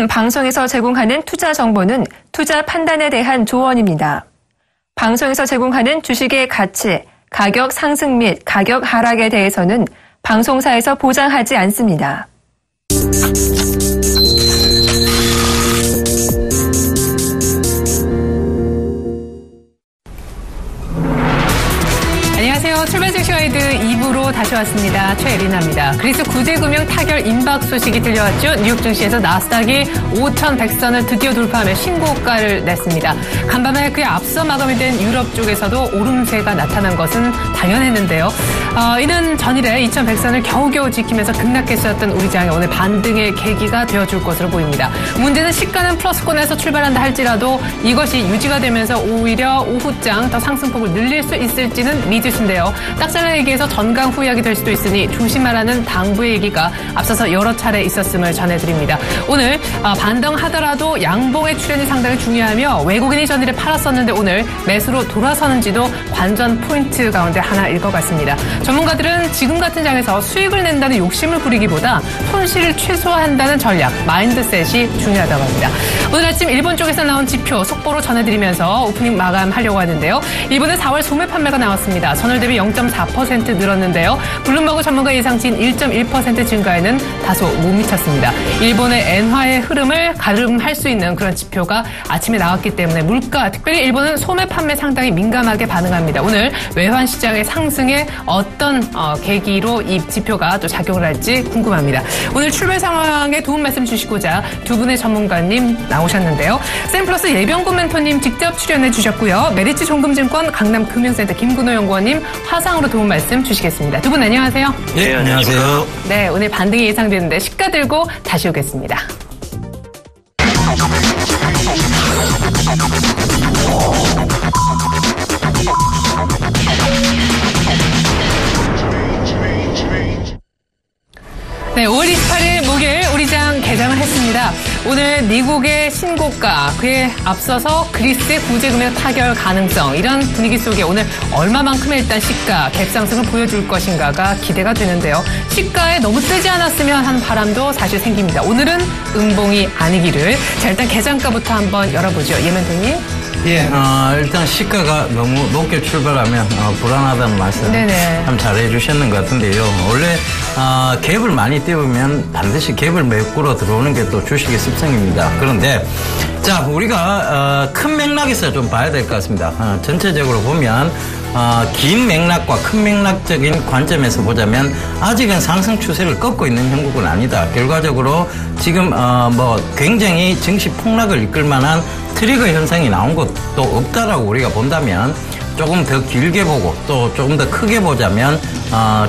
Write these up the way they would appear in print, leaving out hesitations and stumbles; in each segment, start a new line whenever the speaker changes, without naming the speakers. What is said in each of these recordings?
지금 방송에서 제공하는 투자 정보는 투자 판단에 대한 조언입니다. 방송에서 제공하는 주식의 가치, 가격 상승 및 가격 하락에 대해서는 방송사에서 보장하지 않습니다. 안녕하세요. 출발 증시 가이드 2부로 다시 왔습니다. 최애리나입니다. 그리스 구제금융 타결 임박 소식이 들려왔죠. 뉴욕 증시에서 나스닥이 5,100선을 드디어 돌파하며 신고가를 냈습니다. 간밤에 그에 앞서 마감이 된 유럽 쪽에서도 오름세가 나타난 것은 당연했는데요. 이는 전일에 2,100선을 겨우겨우 지키면서 급락했었던 우리 장이 오늘 반등의 계기가 되어줄 것으로 보입니다. 문제는 시가는 플러스권에서 출발한다 할지라도 이것이 유지가 되면서 오히려 오후장 더 상승폭을 늘릴 수 있을지는 미지수인데요. 딱 잘라 얘기해서 전강 후약이 될 수도 있으니 조심하라는 당부의 얘기가 앞서서 여러 차례 있었음을 전해드립니다. 오늘 반등하더라도 양봉의 출현이 상당히 중요하며 외국인이 전일에 팔았었는데 오늘 매수로 돌아서는지도 관전 포인트 가운데 하나일 것 같습니다. 전문가들은 지금 같은 장에서 수익을 낸다는 욕심을 부리기보다 손실을 최소화한다는 전략, 마인드셋이 중요하다고 합니다. 오늘 아침 일본 쪽에서 나온 지표 속보로 전해드리면서 오프닝 마감하려고 하는데요. 일본의 4월 소매 판매가 나왔습니다. 전월 대비 0.4% 늘었는데요. 블룸버그 전문가 예상치인 1.1% 증가에는 다소 못 미쳤습니다. 일본의 엔화의 흐름을 가름할 수 있는 그런 지표가 아침에 나왔기 때문에 물가, 특별히 일본은 소매 판매 상당히 민감하게 반응합니다. 오늘 외환 시장의 상승에 어떤 계기로 이 지표가 또 작용을 할지 궁금합니다. 오늘 출발 상황에 도움 말씀 주시고자 두 분의 전문가님 나오셨는데요. 샘플러스 예병군 멘토님 직접 출연해 주셨고요. 메리츠 종금증권 강남금융센터 김근호 연구원님 화상으로 도움 말씀 주시겠습니다. 두 분 안녕하세요.
네, 안녕하세요.
네, 오늘 반등이 예상되는데 시가 들고 다시 오겠습니다. 네, 5월 28일 목요일 우리 장 개장을 했습니다. 오늘 미국의 신고가, 그에 앞서서 그리스의 구제금융 타결 가능성, 이런 분위기 속에 오늘 얼마만큼의 일단 시가 갭상승을 보여줄 것인가가 기대가 되는데요. 시가에 너무 뜨지 않았으면 하는 바람도 사실 생깁니다. 오늘은 음봉이 아니기를. 자, 일단 개장가부터 한번 열어보죠. 예 멘토님.
예, 일단 시가가 너무 높게 출발하면 불안하다는 말씀 참 잘해 주셨는 것 같은데요. 원래 갭을 많이 띄우면 반드시 갭을 메꾸러 들어오는 게 또 주식의 습성입니다. 그런데 자, 우리가 큰 맥락에서 좀 봐야 될 것 같습니다. 전체적으로 보면 긴 맥락과 큰 맥락적인 관점에서 보자면 아직은 상승 추세를 꺾고 있는 형국은 아니다. 결과적으로 지금 굉장히 증시 폭락을 이끌 만한 트리거 현상이 나온 것도 없다라고 우리가 본다면, 조금 더 길게 보고 또 조금 더 크게 보자면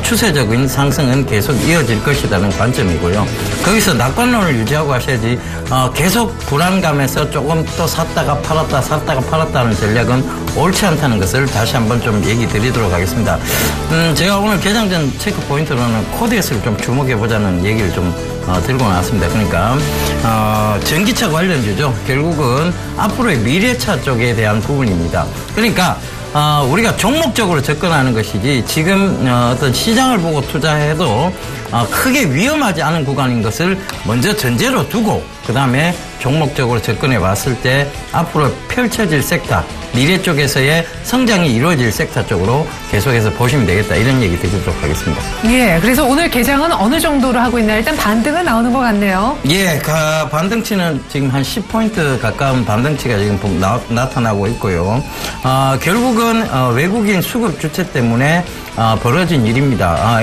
추세적인 상승은 계속 이어질 것이라는 관점이고요. 거기서 낙관론을 유지하고 하셔야지 계속 불안감에서 조금 또 샀다가 팔았다 샀다가 팔았다 하는 전략은 옳지 않다는 것을 다시 한번 좀 얘기 드리도록 하겠습니다. 제가 오늘 개장 전 체크 포인트로는 코드에스를 좀 주목해보자는 얘기를 좀 들고 나왔습니다. 그러니까 전기차 관련주죠. 결국은 앞으로의 미래차 쪽에 대한 부분입니다. 그러니까 우리가 종목적으로 접근하는 것이지 지금 어떤 시장을 보고 투자해도 크게 위험하지 않은 구간인 것을 먼저 전제로 두고 그 다음에 종목적으로 접근해 봤을 때 앞으로 펼쳐질 섹터, 미래 쪽에서의 성장이 이루어질 섹터 쪽으로 계속해서 보시면 되겠다, 이런 얘기 드리도록 하겠습니다.
예, 그래서 오늘 개장은 어느 정도로 하고 있나요? 일단 반등은 나오는 것 같네요.
예, 반등치는 지금 한 10포인트 가까운 반등치가 지금 나타나고 있고요. 결국은 외국인 수급 주체 때문에 벌어진 일입니다.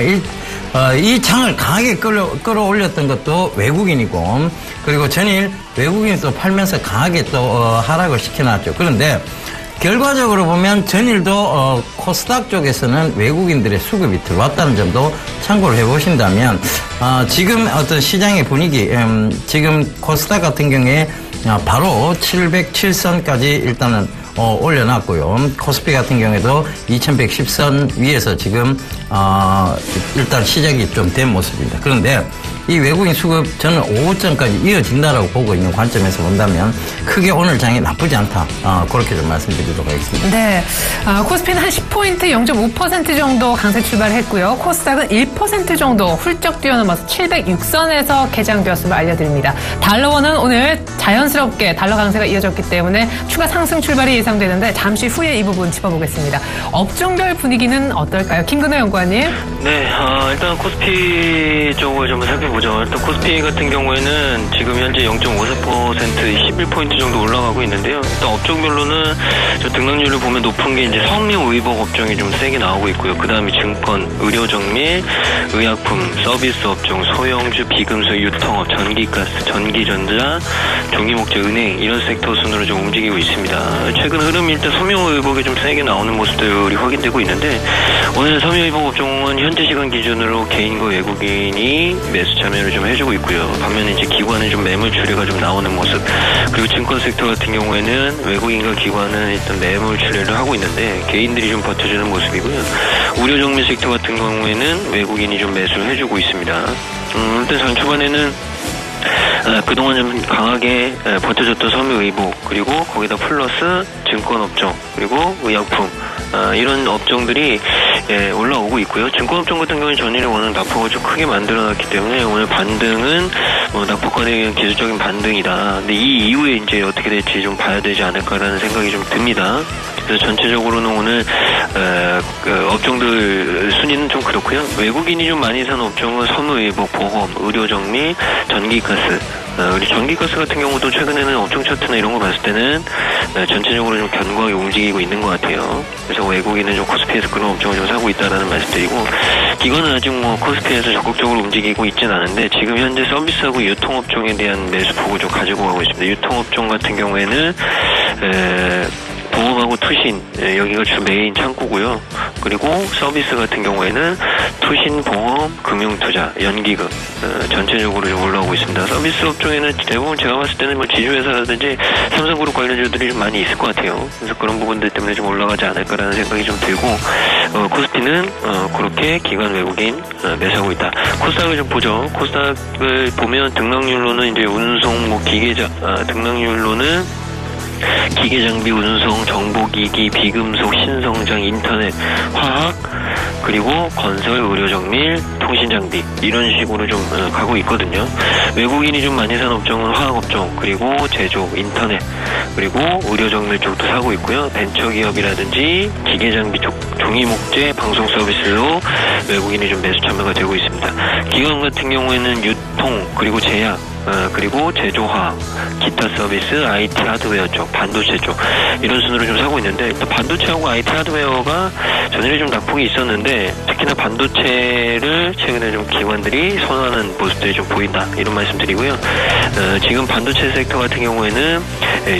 이 장을 강하게 끌어올렸던 것도 외국인이고, 그리고 전일 외국인이 또 팔면서 강하게 또 하락을 시켜놨죠. 그런데 결과적으로 보면 전일도 코스닥 쪽에서는 외국인들의 수급이 들어왔다는 점도 참고를 해보신다면, 지금 어떤 시장의 분위기, 지금 코스닥 같은 경우에 바로 707선까지 일단은 올려놨고요. 코스피 같은 경우에도 2110선 위에서 지금 일단 시작이 좀 된 모습입니다. 그런데 이 외국인 수급 저는 오후장까지 이어진다라고 보고 있는 관점에서 본다면 크게 오늘 장이 나쁘지 않다. 그렇게 좀 말씀드리도록 하겠습니다.
네. 코스피는 한 10포인트 0.5% 정도 강세 출발했고요. 코스닥은 1% 정도 훌쩍 뛰어넘어서 706선에서 개장되었음을 알려드립니다. 달러원은 오늘 자연스럽게 달러 강세가 이어졌기 때문에 추가 상승 출발이 예상되는데 잠시 후에 이 부분 짚어보겠습니다. 업종별 분위기는 어떨까요? 김근호 연구원님.
네, 일단 코스피 쪽을 좀 살펴보죠. 일단 코스피 같은 경우에는 지금 현재 0.54% 11포인트 정도 올라가고 있는데요. 일단 업종별로는 저 등락률을 보면 높은 게 이제 섬유 의복 업종이 좀 세게 나오고 있고요. 그 다음에 증권, 의료 정밀, 의약품, 서비스 업종, 소형주, 비금속, 유통업, 전기가스, 전기전자, 종이목재, 은행 이런 섹터 순으로 좀 움직이고 있습니다. 최근 흐름이 일단 섬유 의복이 좀 세게 나오는 모습들이 확인되고 있는데 오늘 섬유 의복 업종은 현재 시간 기준으로 개인과 외국인이 매수 참여를 좀 해주고 있고요. 반면에 이제 기관은 좀 매물 출회가 좀 나오는 모습. 그리고 증권 섹터 같은 경우에는 외국인과 기관은 일단 매물 출회를 하고 있는데 개인들이 좀 버텨주는 모습이고요. 의료 정밀 섹터 같은 경우에는 외국인이 좀 매수를 해주고 있습니다. 일단 장 초반에는 그동안 좀 강하게 버텨줬던 섬유 의복 그리고 거기다 플러스 증권 업종 그리고 의약품 이런 업종들이 올라오고 있고요. 증권 업종 같은 경우는 전일에 워낙 낙폭을 좀 크게 만들어놨기 때문에 오늘 반등은 낙폭권에 의한 기술적인 반등이다. 근데 이 이후에 이제 어떻게 될지 좀 봐야 되지 않을까라는 생각이 좀 듭니다. 그래서 전체적으로는 오늘 업종들 순위는 좀 그렇고요. 외국인이 좀 많이 사는 업종은 섬유 의복, 보험, 의료 정밀, 전기가스. 우리 전기가스 같은 경우도 최근에는 업종 차트나 이런 거 봤을 때는 전체적으로 좀 견고하게 움직이고 있는 것 같아요. 그래서 외국인은 좀 코스피에서 그런 업종을 좀 사고 있다라는 말씀드리고 기관은 아직 코스피에서 적극적으로 움직이고 있진 않은데 지금 현재 서비스하고 유통업종에 대한 매수폭을 좀 가지고 가고 있습니다. 유통업종 같은 경우에는 보험하고 투신 여기가 주 메인 창구고요. 그리고 서비스 같은 경우에는 투신, 보험, 금융투자, 연기금 전체적으로 좀 올라오고 있습니다. 서비스 업종에는 대부분 제가 봤을 때는 지주회사라든지 삼성그룹 관련주들이 좀 많이 있을 것 같아요. 그래서 그런 부분들 때문에 좀 올라가지 않을까라는 생각이 좀 들고 코스피는 그렇게 기관 외국인 매수하고 있다. 코스닥을 좀 보죠. 코스닥을 보면 등락률로는 이제 운송, 기계자 등락률로는 기계장비, 운송, 정보기기, 비금속, 신성장, 인터넷, 화학, 그리고 건설, 의료정밀, 통신장비 이런 식으로 좀 가고 있거든요. 외국인이 좀 많이 사는 업종은 화학업종, 그리고 제조, 인터넷, 그리고 의료정밀 쪽도 사고 있고요. 벤처기업이라든지 기계장비 쪽, 종이목재, 방송 서비스로 외국인이 좀 매수 참여가 되고 있습니다. 기관 같은 경우에는 유통, 그리고 제약, 그리고 제조화학, 기타 서비스, IT 하드웨어 쪽, 반도체 쪽 이런 순으로 좀 사고 있는데 일단 반도체하고 IT 하드웨어가 전일에 좀 낙폭이 있었는데 특히나 반도체를 최근에 좀 기관들이 선호하는 모습들이 좀 보인다 이런 말씀드리고요. 지금 반도체 섹터 같은 경우에는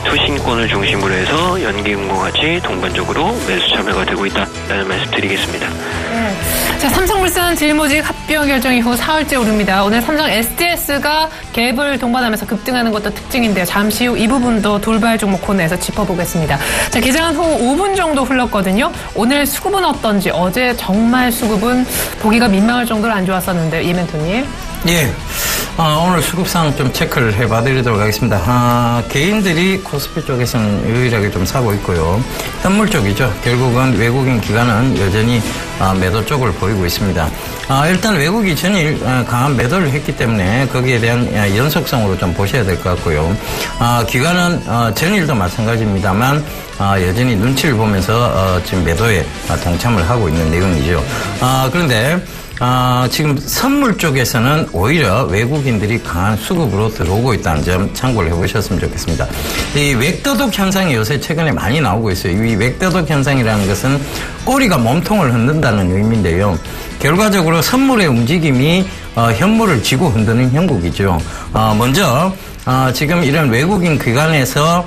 투신권을 중심으로 해서 연기금과 같이 동반적으로 매수 참여가 되고 있다라는 말씀드리겠습니다.
네. 자, 삼성물산 질모직 합병 결정 이후 사흘째 오릅니다. 오늘 삼성 SDS가 갭을 동반하면서 급등하는 것도 특징인데요. 잠시 후 이 부분도 돌발 종목 코너에서 짚어보겠습니다. 자, 개장한 후 5분 정도 흘렀거든요. 오늘 수급은 어떤지 어제 정말 수급은 보기가 민망할 정도로 안 좋았었는데요. 이 멘토님.
예. 오늘 수급상 좀 체크를 해봐드리도록 하겠습니다. 개인들이 코스피 쪽에서는 유일하게 좀 사고 있고요. 현물 쪽이죠. 결국은 외국인 기관은 여전히 매도 쪽을 보이고 있습니다. 일단 외국이 전일 강한 매도를 했기 때문에 거기에 대한 연속성으로 좀 보셔야 될 것 같고요. 기관은 전일도 마찬가지입니다만 여전히 눈치를 보면서 지금 매도에 동참을 하고 있는 내용이죠. 그런데 지금 선물 쪽에서는 오히려 외국인들이 강한 수급으로 들어오고 있다는 점 참고를 해보셨으면 좋겠습니다. 이 웹도독 현상이 요새 최근에 많이 나오고 있어요. 이 웹도독 현상이라는 것은 꼬리가 몸통을 흔든다는 의미인데요. 결과적으로 선물의 움직임이 현물을 쥐고 흔드는 형국이죠. 먼저 지금 이런 외국인 기관에서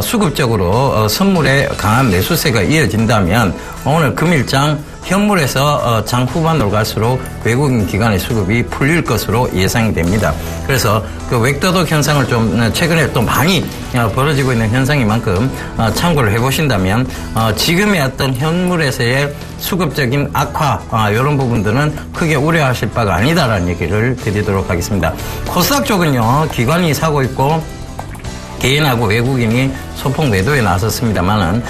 수급적으로 선물에 강한 매수세가 이어진다면 오늘 금일장 현물에서 장 후반으로 갈수록 외국인 기관의 수급이 풀릴 것으로 예상이 됩니다. 그래서 그 웹도덕 현상을 좀 최근에 또 많이 벌어지고 있는 현상인 만큼 참고를 해보신다면 지금의 어떤 현물에서의 수급적인 악화 이런 부분들은 크게 우려하실 바가 아니다라는 얘기를 드리도록 하겠습니다. 코스닥 쪽은요 기관이 사고 있고 개인하고 외국인이 소폭 매도에 나섰습니다만은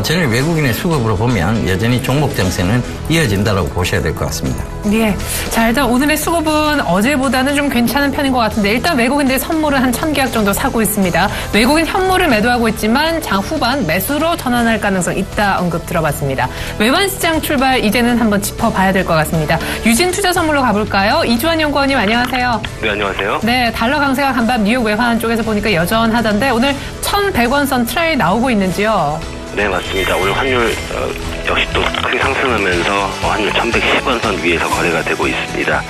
저는 외국인의 수급으로 보면 여전히 종목 장세는 이어진다라고 보셔야 될 것 같습니다.
네. 자, 일단 오늘의 수급은 어제보다는 좀 괜찮은 편인 것 같은데 일단 외국인들 선물을 한 1,000계약 정도 사고 있습니다. 외국인 현물을 매도하고 있지만 장 후반 매수로 전환할 가능성 있다 언급 들어봤습니다. 외환 시장 출발 이제는 한번 짚어봐야 될 것 같습니다. 유진 투자 선물로 가볼까요? 이주환 연구원님 안녕하세요.
네, 안녕하세요.
네, 달러 강세가 간밤 뉴욕 외환 쪽에서 보니까 여전하던데 오늘 1,100원 선 트레이 나오고 있는지요?
네, 맞습니다. 오늘 환율 역시 또 크게 상승하면서 환율 1,110원 선 위에서 거래가 되고 있습니다.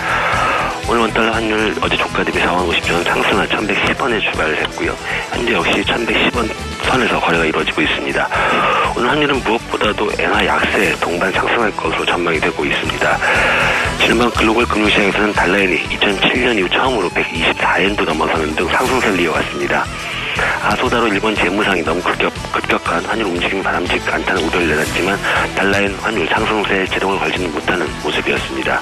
오늘 원달러 환율 어제 종가 대비 450원 상승한 1,110원에 출발을 했고요. 현재 역시 1,110원 선에서 거래가 이루어지고 있습니다. 오늘 환율은 무엇보다도 엔화 약세 동반 상승할 것으로 전망이 되고 있습니다. 지난번 글로벌 금융시장에서는 달러엔이 2007년 이후 처음으로 124엔도 넘어서는 등 상승세를 이어갔습니다. 아소다로 일본 재무상이 너무 급격한 환율 움직임이 바람직지 않다는 우려를 내놨지만 달러엔 환율 상승세에 제동을 걸지는 못하는 모습이었습니다.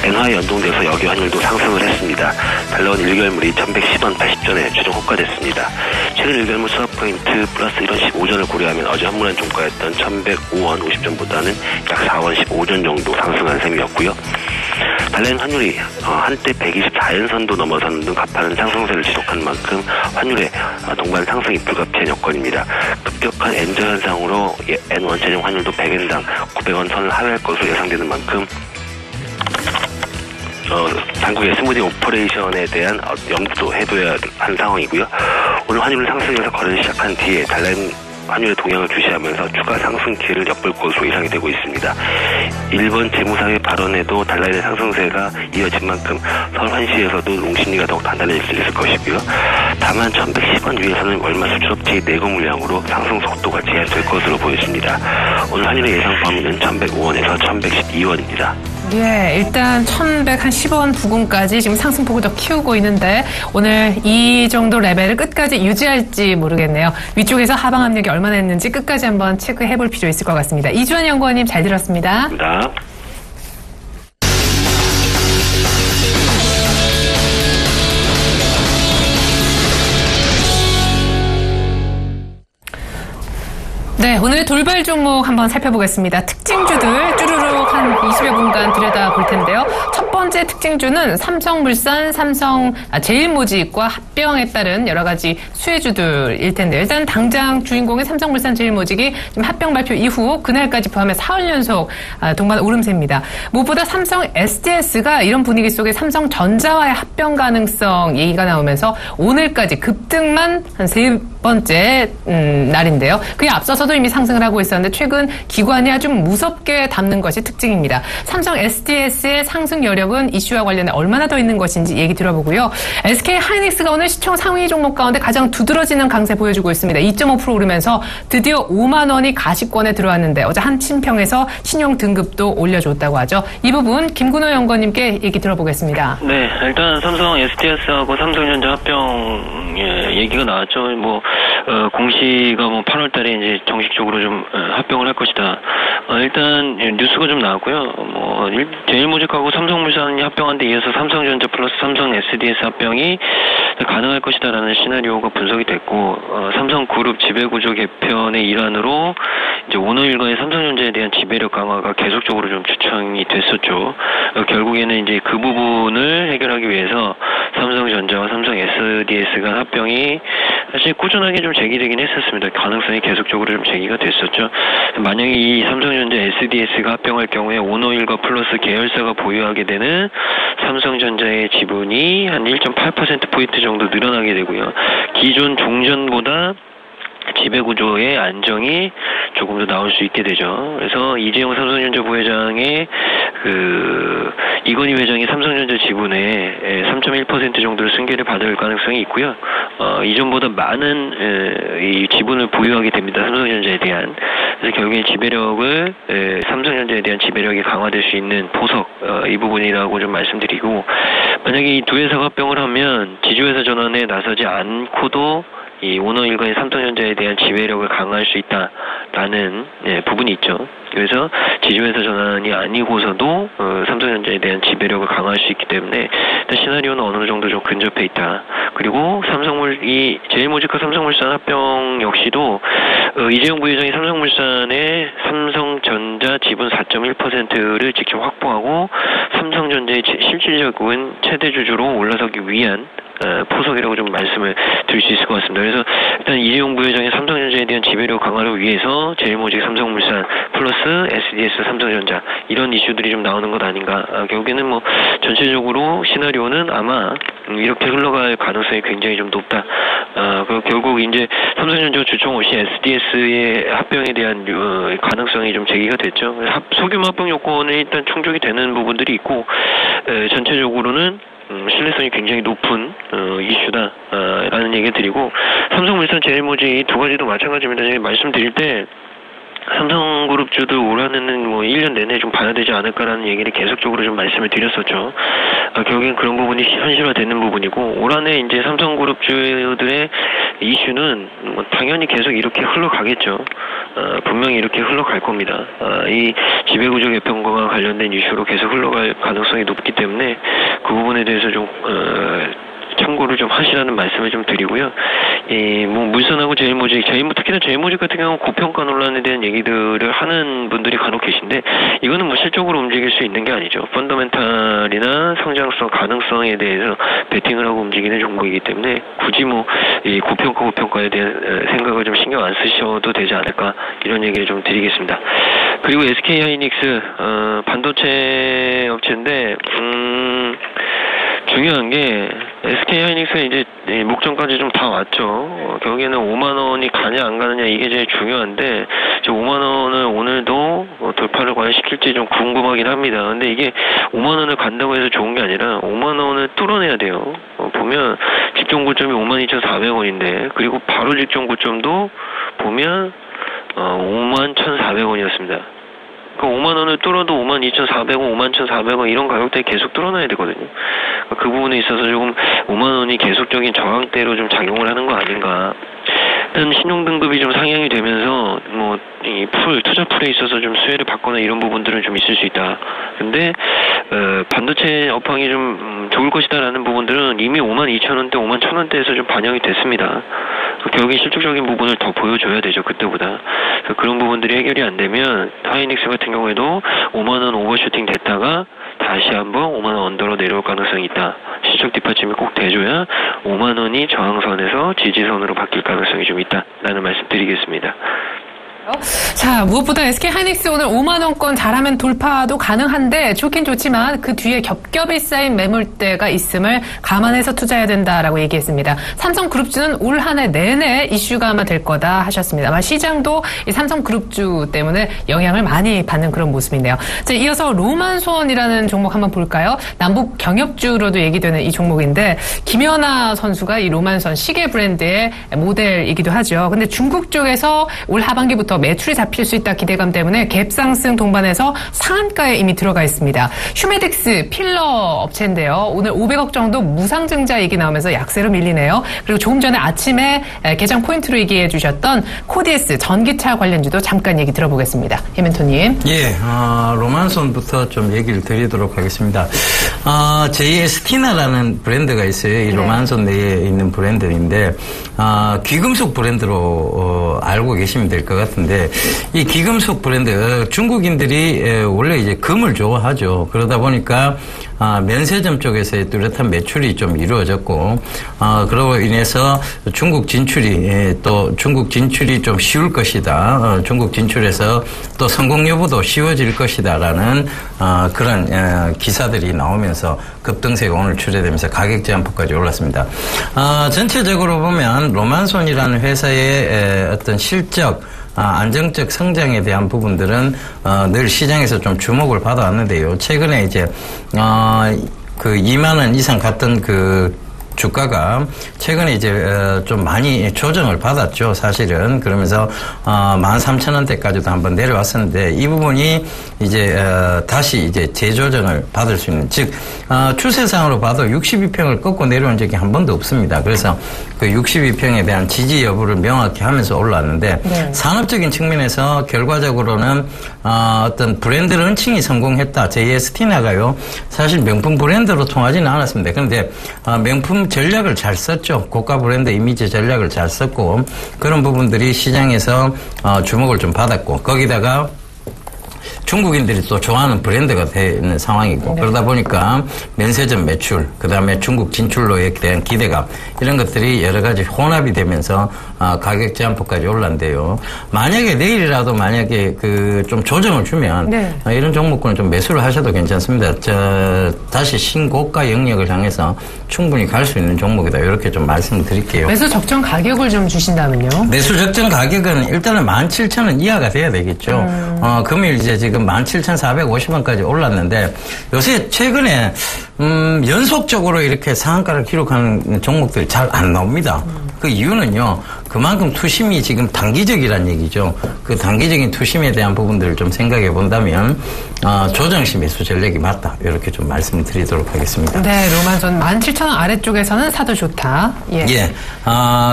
엔화에 연동돼서 여기 환율도 상승을 했습니다. 달러원 1개월물이 1,110원 80전에 최종 호가됐습니다. 최근 1개월물 스왑포인트 플러스 1원 15전을 고려하면 어제 환문한 종가였던 1,105원 50전보다는 약 4원 15전 정도 상승한 셈이었고요. 달러엔 환율이 한때 124엔 선도 넘어서는 등 가파른 상승세를 지속한 만큼 환율의 동반 상승이 불가피한 여건입니다. 급격한 엔저 현상으로 엔 원재정 환율도 100엔당 900원 선을 하회할 것으로 예상되는 만큼 당국의 스무디 오퍼레이션에 대한 염두도 해둬야 하는 상황이고요. 오늘 환율 상승에서 거래를 시작한 뒤에 달러엔 환율의 동향을 주시하면서 추가 상승 기회를 엿볼 것으로 예상이 되고 있습니다. 일본 재무상의 발언에도 달러의 상승세가 이어진 만큼 서울 환시에서도 롱심리가 더욱 단단해질 수 있을 것이고요. 다만 1,110원 위에서는 월말 수출업체의 내고 물량으로 상승 속도가 제한될 것으로 보여집니다. 오늘 환율의 예상 범위는 1,105원에서 1,112원입니다.
예, 일단 1,110원 부근까지 지금 상승폭을 더 키우고 있는데 오늘 이 정도 레벨을 끝까지 유지할지 모르겠네요. 위쪽에서 하방 압력이 얼마나 했는지 끝까지 한번 체크해볼 필요 있을 것 같습니다. 이주환 연구원님 잘 들었습니다. 네, 오늘의 돌발 종목 한번 살펴보겠습니다. 특징주들 쭈루룩 한 20여 분간 들여다볼 텐데요. 첫 번째 특징주는 삼성물산, 제일모직과 합병에 따른 여러 가지 수혜주들일 텐데요. 일단 당장 주인공의 삼성물산, 제일모직이 지금 합병 발표 이후 그날까지 포함해 4월 연속 동반 오름세입니다. 무엇보다 삼성 SDS가 이런 분위기 속에 삼성전자와의 합병 가능성 얘기가 나오면서 오늘까지 급등만 한 3번째 날인데요. 그에 앞서서도 이미 상승을 하고 있었는데 최근 기관이 아주 무섭게 담는 것이 특징입니다. 삼성 SDS의 상승 여력은 이슈와 관련해 얼마나 더 있는 것인지 얘기 들어보고요. SK 하이닉스가 오늘 시총 상위 종목 가운데 가장 두드러지는 강세 보여주고 있습니다. 2.5% 오르면서 드디어 5만 원이 가시권에 들어왔는데 어제 한침평에서 신용 등급도 올려줬다고 하죠. 이 부분 김근호 연구원님께 얘기 들어보겠습니다.
네, 일단 삼성 SDS하고 삼성전자 합병 얘기가 나왔죠. 공시가 8월 달에 이제 정식적으로 좀 합병을 할 것이다. 일단 뉴스가 좀 나왔고요. 제일모직하고 삼성물산이 합병한 데 이어서 삼성전자 플러스 삼성 SDS 합병이 가능할 것이다라는 시나리오가 분석이 됐고, 삼성그룹 지배구조 개편의 일환으로 이제 오너 일가의 삼성전자에 대한 지배력 강화가 계속적으로 좀 주창이 됐었죠. 결국에는 이제 그 부분을 해결하기 위해서 삼성전자와 삼성 SDS 간 합병이 사실 꾸준하게 좀 제기되긴 했었습니다. 가능성이 계속적으로 좀 제기가 됐었죠. 만약에 이 삼성전자 SDS가 합병할 경우에 오너일가 플러스 계열사가 보유하게 되는 삼성전자의 지분이 한 1.8%포인트 정도 늘어나게 되고요. 기존 종전보다 지배구조의 안정이 조금 더 나올 수 있게 되죠. 그래서 이재용 삼성전자 부회장의 이건희 회장이 삼성전자 지분의 3.1% 정도의 승계를 받을 가능성이 있고요. 이전보다 많은 이 지분을 보유하게 됩니다. 삼성전자에 대한. 그래서 결국에 지배력을 삼성전자에 대한 지배력이 강화될 수 있는 보석 이 부분이라고 좀 말씀드리고, 만약에 이 두 회사가 합병을 하면 지주회사 전환에 나서지 않고도 이 오너 일가의 삼성전자에 대한 지배력을 강화할 수 있다라는 부분이 있죠. 그래서 지주회사 전환이 아니고서도 삼성전자에 대한 지배력을 강화할 수 있기 때문에 일단 시나리오는 어느 정도 좀 근접해 있다. 그리고 이 제일모직과 삼성물산 합병 역시도 이재용 부회장이 삼성물산의 삼성전자 지분 4.1%를 직접 확보하고 삼성전자의 실질적인 최대 주주로 올라서기 위한 포석이라고 좀 말씀을 드릴 수 있을 것 같습니다. 그래서 일단 이재용 부회장의 삼성전자에 대한 지배력 강화를 위해서 제일모직 삼성물산 플러스 SDS 삼성전자 이런 이슈들이 좀 나오는 것 아닌가. 결국에는 뭐 전체적으로 시나리오는 아마 이렇게 흘러갈 가능성이 굉장히 좀 높다. 결국 이제 삼성전자 주총 없이 SDS의 합병에 대한 가능성이 좀 제기가 됐죠. 소규모 합병 요건에 일단 충족이 되는 부분들이 있고 전체적으로는 신뢰성이 굉장히 높은 이슈다라는 얘기 드리고, 삼성물산 제일모직 이 두 가지도 마찬가지입니다. 제가 말씀드릴 때 삼성그룹주들 올 한해는 뭐 1년 내내 좀 봐야 되지 않을까라는 얘기를 계속적으로 좀 말씀을 드렸었죠. 결국엔 그런 부분이 현실화되는 부분이고, 올 한해 이제 삼성그룹주들의 이슈는 뭐 당연히 계속 이렇게 흘러가겠죠. 분명히 이렇게 흘러갈 겁니다. 이 지배구조 개편과 관련된 이슈로 계속 흘러갈 가능성이 높기 때문에 그 부분에 대해서 좀 참고를 좀 하시라는 말씀을 좀 드리고요. 뭐 물산하고 제일모직, 특히나 제일모직 같은 경우는 고평가 논란에 대한 얘기들을 하는 분들이 간혹 계신데, 이거는 뭐 실적으로 움직일 수 있는 게 아니죠. 펀더멘탈이나 성장성, 가능성에 대해서 베팅을 하고 움직이는 종목이기 때문에 굳이 뭐 이 고평가에 대한 생각을 좀 신경 안 쓰셔도 되지 않을까, 이런 얘기를 좀 드리겠습니다. 그리고 SK 하이닉스 반도체 업체인데 중요한 게 SK 하이닉스가 이제 목전까지 좀 다 왔죠. 결국에는 5만 원이 가냐 안 가느냐 이게 제일 중요한데, 5만 원을 오늘도 돌파를 과연 시킬지 좀 궁금하긴 합니다. 근데 이게 5만 원을 간다고 해서 좋은 게 아니라 5만 원을 뚫어내야 돼요. 보면 직전 고점이 52,400원인데, 그리고 바로 직전 고점도 보면 51,400원이었습니다. 그 5만 원을 뚫어도 52,400원, 51,400원 이런 가격대에 계속 뚫어놔야 되거든요. 그 부분에 있어서 조금 5만 원이 계속적인 저항대로 좀 작용을 하는 거 아닌가. 일단 신용등급이 좀 상향이 되면서 뭐 이 투자 풀에 있어서 좀 수혜를 받거나 이런 부분들은 좀 있을 수 있다. 근데 반도체 업황이 좀 좋을 것이다라는 부분들은 이미 52,000원대, 51,000원대에서 좀 반영이 됐습니다. 결국에 실질적인 부분을 더 보여줘야 되죠, 그때보다. 그런 부분들이 해결이 안 되면 하이닉스 같은 경우에도 5만 원 오버슈팅 됐다가 다시 한번 5만 원 언더로 내려올 가능성이 있다. 실적 뒷받침이 꼭 돼줘야 5만 원이 저항선에서 지지선으로 바뀔 가능성이 좀 있다라는 말씀 드리겠습니다.
자, 무엇보다 SK 하이닉스 오늘 5만 원권 잘하면 돌파도 가능한데 좋긴 좋지만 그 뒤에 겹겹이 쌓인 매물대가 있음을 감안해서 투자해야 된다라고 얘기했습니다. 삼성그룹주는 올 한 해 내내 이슈가 아마 될 거다 하셨습니다. 아마 시장도 이 삼성그룹주 때문에 영향을 많이 받는 그런 모습인데요. 자, 이어서 로만손이라는 종목 한번 볼까요? 남북 경협주로도 얘기되는 이 종목인데, 김연아 선수가 이 로만손 시계 브랜드의 모델이기도 하죠. 근데 중국 쪽에서 올 하반기부터 매출이 잡힐 수 있다 기대감 때문에 갭 상승 동반해서 상한가에 이미 들어가 있습니다. 휴메딕스 필러 업체인데요. 오늘 500억 정도 무상증자 얘기 나오면서 약세로 밀리네요. 그리고 조금 전에 아침에 개장 포인트로 얘기해 주셨던 코디에스 전기차 관련주도 잠깐 얘기 들어보겠습니다. 해멘토님.
예, 로만손부터 좀 얘기를 드리도록 하겠습니다. JS티나라는 브랜드가 있어요. 이 로만손 내에 있는 브랜드인데, 귀금속 브랜드로 알고 계시면 될 것 같은데, 같은데 이 기금속 브랜드 중국인들이 원래 이제 금을 좋아하죠. 그러다 보니까 면세점 쪽에서의 뚜렷한 매출이 좀 이루어졌고 그로 인해서 중국 진출이 좀 쉬울 것이다. 중국 진출해서 또 성공 여부도 쉬워질 것이다라는 그런 기사들이 나오면서 급등세가 오늘 출회되면서 가격 제한폭까지 올랐습니다. 전체적으로 보면 로만손이라는 회사의 어떤 실적 안정적 성장에 대한 부분들은 늘 시장에서 좀 주목을 받아왔는데요. 최근에 이제 그 2만 원 이상 갔던 그 주가가 최근에 이제 좀 많이 조정을 받았죠, 사실은. 그러면서 13,000원대까지도 한번 내려왔었는데 이 부분이 이제 다시 이제 재조정을 받을 수 있는, 즉 추세상으로 봐도 62평을 꺾고 내려온 적이 한 번도 없습니다. 그래서 그 62평에 대한 지지 여부를 명확히 하면서 올라왔는데 네. 산업적인 측면에서 결과적으로는 어떤 브랜드 런칭이 성공했다. JST나가요. 사실 명품 브랜드로 통하지는 않았습니다. 그런데 명품 전략을 잘 썼죠. 고가 브랜드 이미지 전략을 잘 썼고 그런 부분들이 시장에서 주목을 좀 받았고 거기다가 중국인들이 또 좋아하는 브랜드가 되는 상황이고 네. 그러다 보니까 면세점 매출, 그다음에 중국 진출로에 대한 기대감 이런 것들이 여러 가지 혼합이 되면서 가격 제한폭까지 올랐는데요. 만약에 내일이라도 만약에 그 좀 조정을 주면 네. 이런 종목군은 좀 매수를 하셔도 괜찮습니다. 다시 신고가 영역을 향해서 충분히 갈 수 있는 종목이다. 이렇게 좀 말씀을 드릴게요.
매수 적정 가격을 좀 주신다면요?
매수 적정 가격은 일단은 17,000원 이하가 돼야 되겠죠. 금일 이제 지금 17,450원까지 올랐는데 요새 최근에 연속적으로 이렇게 상한가를 기록하는 종목들이 잘 안 나옵니다. 그 이유는요. 그만큼 투심이 지금 단기적이란 얘기죠. 그 단기적인 투심에 대한 부분들을 좀 생각해 본다면 조정시 매수 전략이 맞다. 이렇게 좀 말씀을 드리도록 하겠습니다.
네, 로만손 17,000원 아래쪽에서는 사도 좋다. 예.
예.